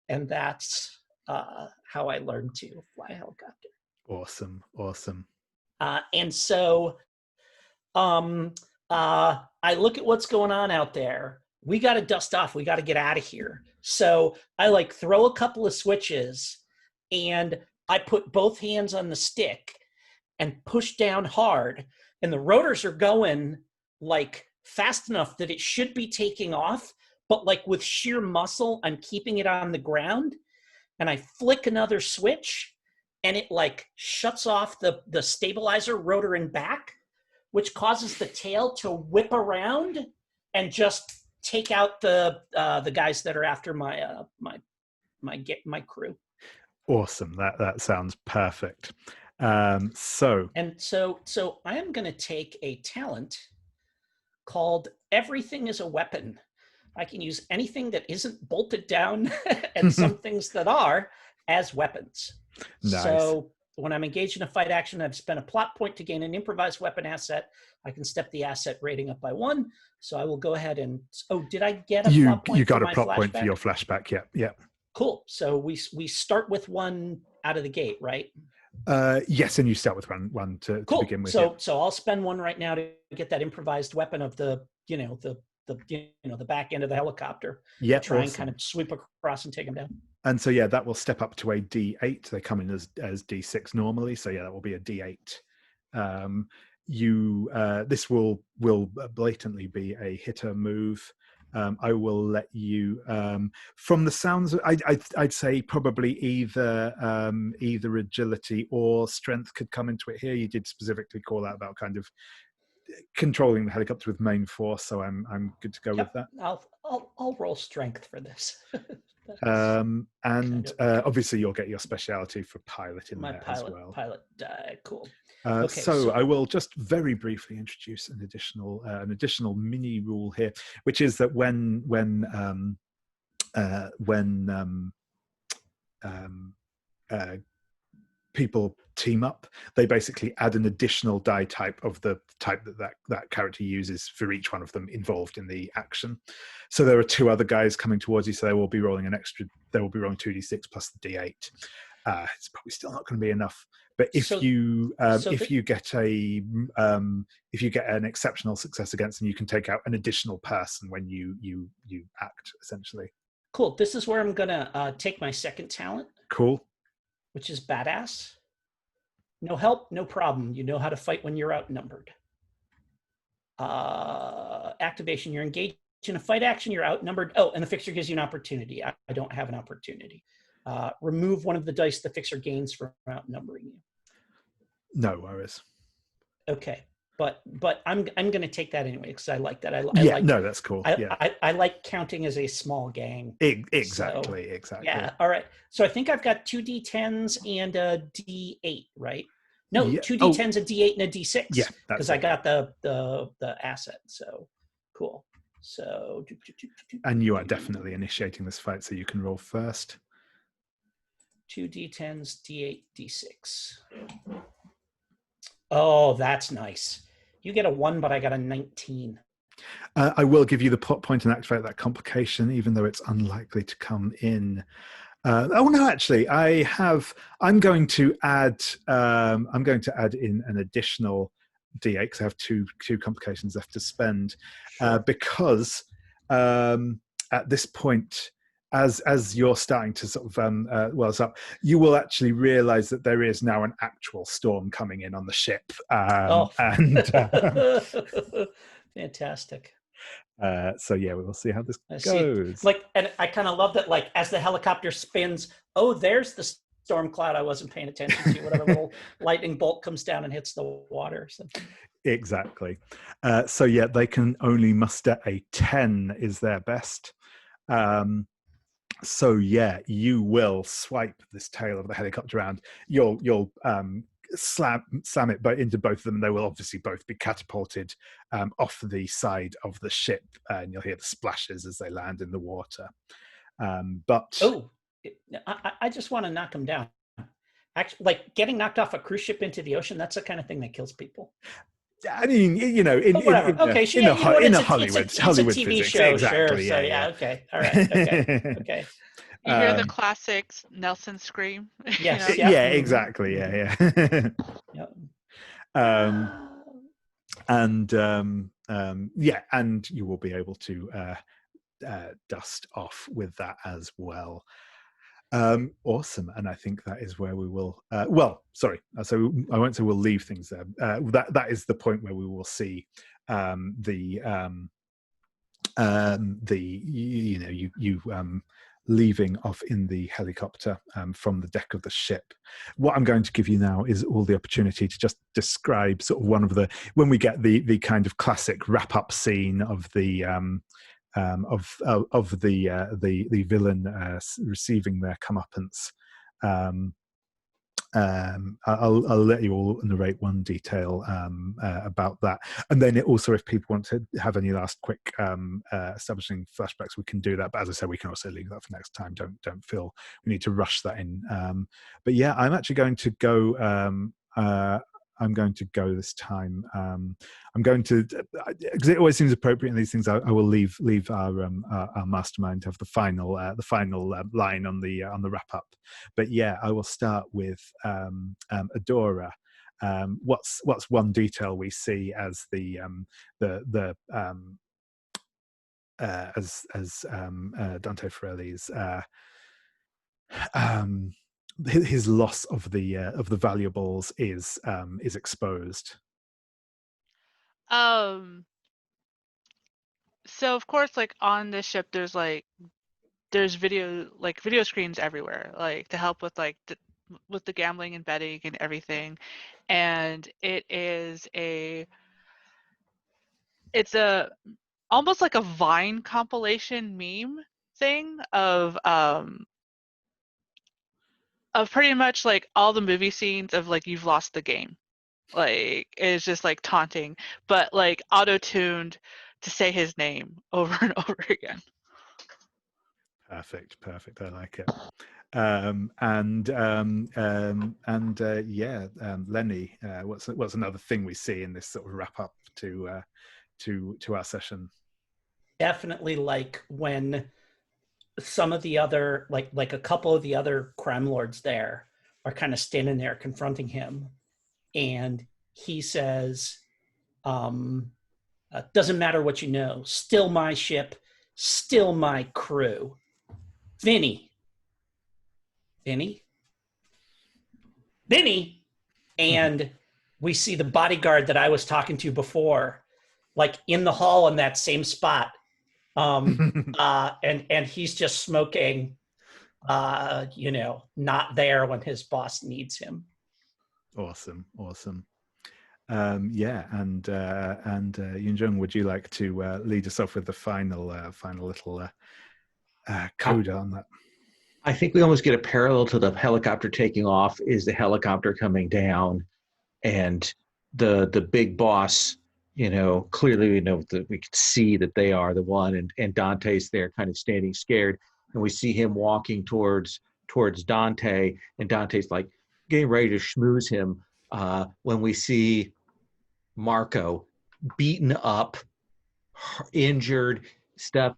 C: And that's how I learned to fly a helicopter.
A: Awesome.
C: And so I look at what's going on out there. We got to dust off. We got to get out of here. So I throw a couple of switches, and I put both hands on the stick and push down hard. And the rotors are going fast enough that it should be taking off, but with sheer muscle, I'm keeping it on the ground. And I flick another switch, and it shuts off the stabilizer rotor and back, which causes the tail to whip around and just take out the guys that are after my crew.
A: Awesome. That sounds perfect. So
C: I am going to take a talent called Everything is a Weapon. I can use anything that isn't bolted down and some things that are as weapons.
A: Nice.
C: So when I'm engaged in a fight action, I've spent a plot point to gain an improvised weapon asset. I can step the asset rating up by 1. So I will go ahead and. Oh, did I get a plot point?
A: You got
C: for
A: a plot
C: my
A: point for
C: flashback?
A: your flashback. Yeah.
C: Cool. So we start with 1 out of the gate, right?
A: Yes, and you start with one to
C: Cool.
A: begin with.
C: So I'll spend one right now to get that improvised weapon of the back end of the helicopter.
A: Yeah,
C: to try and
A: awesome.
C: kind of sweep across and take him down.
A: And so yeah, that will step up to a D8. They come in as D6 normally. So yeah, that will be a D8. This will blatantly be a hitter move. I will let you, from the sounds, I'd say probably either agility or strength could come into it here. You did specifically call out about kind of controlling the helicopter with main force, so I'm good to go with that.
C: I'll roll strength for this.
A: Obviously you'll get your speciality for pilot in
C: my
A: there
C: pilot,
A: as well.
C: Pilot die, cool.
A: So I will just very briefly introduce an additional mini rule here, which is that when people team up, they basically add an additional die type of the type that character uses for each one of them involved in the action. So there are two other guys coming towards you, so they will be rolling 2d6 plus the d8. It's probably still not going to be enough, but if you get an exceptional success against them, you can take out an additional person when you act, essentially.
C: Cool. This is where I'm gonna take my second talent.
A: Cool.
C: Which is badass. No help, no problem. You know how to fight when you're outnumbered. Activation, you're engaged in a fight action, you're outnumbered. Oh, and the fixer gives you an opportunity. I don't have an opportunity. Remove one of the dice the fixer gains from outnumbering you.
A: No worries.
C: Okay, but I'm going to take that anyway because I like that.
A: That's cool.
C: I like counting as a small gang.
A: Exactly.
C: Yeah. All right. So I think I've got 2 D10s and a D8, right? No, 2 D10s, a D8, and a D6.
A: Yeah,
C: because I got the asset. So cool. So.
A: And you are definitely initiating this fight, so you can roll first.
C: 2 D10s, D8, D6. Oh, that's nice. You get a 1, but I got a 19.
A: I will give you the plot point and activate that complication, even though it's unlikely to come in. Actually, I'm going to add in an additional D8 because I have two complications left to spend. Sure. Because at this point, as you're starting to sort of wells up, you will actually realize that there is now an actual storm coming in on the ship.
C: Fantastic.
A: So yeah, we will see how this goes.
C: And I kind of love that, as the helicopter spins, there's the storm cloud I wasn't paying attention to. Whatever little lightning bolt comes down and hits the water. So.
A: Exactly. So yeah, they can only muster a 10 is their best. So yeah, you will swipe this tail of the helicopter around. You'll slam it into both of them. They will obviously both be catapulted off the side of the ship, and you'll hear the splashes as they land in the water.
C: I just want to knock them down. Actually, getting knocked off a cruise ship into the ocean, that's the kind of thing that kills people.
A: I mean, in a Hollywood
C: TV
A: physics,
C: show,
A: exactly.
C: Sure.
A: Yeah.
C: Okay. All right. Okay.
B: You hear the classic Nelson scream.
C: Yes.
A: Yeah. Exactly. Yeah.
C: Yep.
A: And you will be able to dust off with that as well. Awesome, and I think that is where we will. So I won't say we'll leave things there. That is the point where we will see leaving off in the helicopter from the deck of the ship. What I'm going to give you now is all the opportunity to just describe sort of when we get the kind of classic wrap up scene of the villain receiving their comeuppance. I'll let you all narrate one detail about that, and then also if people want to have any last quick establishing flashbacks, we can do that. But as I said, we can also leave that for next time. Don't feel we need to rush that in. But yeah, I'm actually going to go. I'm going to go this time. I'm going to, because it always seems appropriate in these things. I will leave our mastermind to have the final line on the wrap up. But yeah, I will start with Adora. What's one detail we see as as Dante Firelli's his loss of the valuables is exposed.
B: So of course, like on this ship, there's video screens everywhere, like to help with with the gambling and betting and everything, and it's a almost like a Vine compilation meme thing of pretty much like all the movie scenes of like you've lost the game. Like it's just like taunting, but like auto-tuned to say his name over and over again.
A: Perfect. I like it. Lenny, what's another thing we see in this sort of wrap up to our session?
C: Definitely like when some of the other like a couple of the other crime lords there are kind of standing there confronting him, and he says, doesn't matter what you know, still my ship, still my crew. Vinny. And we see the bodyguard that I was talking to before, like in the hall in that same spot. And he's just smoking, not there when his boss needs him.
A: Awesome. And Eun Jung, would you like to lead us off with the final little coda on that?
D: I think we almost get a parallel to the helicopter taking off is the helicopter coming down, and the big boss, clearly we know that we could see that they are the one, and Dante's there kind of standing scared, and we see him walking towards Dante, and Dante's like getting ready to schmooze him when we see Marco beaten up, injured, stuff,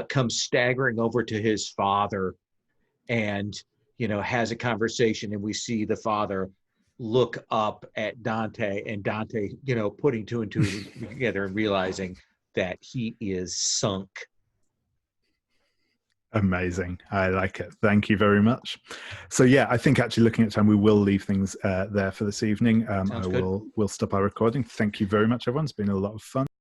D: comes staggering over to his father and has a conversation, and we see the father look up at Dante, and Dante putting two and two together and realizing that he is sunk.
A: Amazing. I like it. Thank you very much. So yeah, I think actually looking at time, we will leave things there for this evening. We'll stop our recording. Thank you very much, everyone. It's been a lot of fun.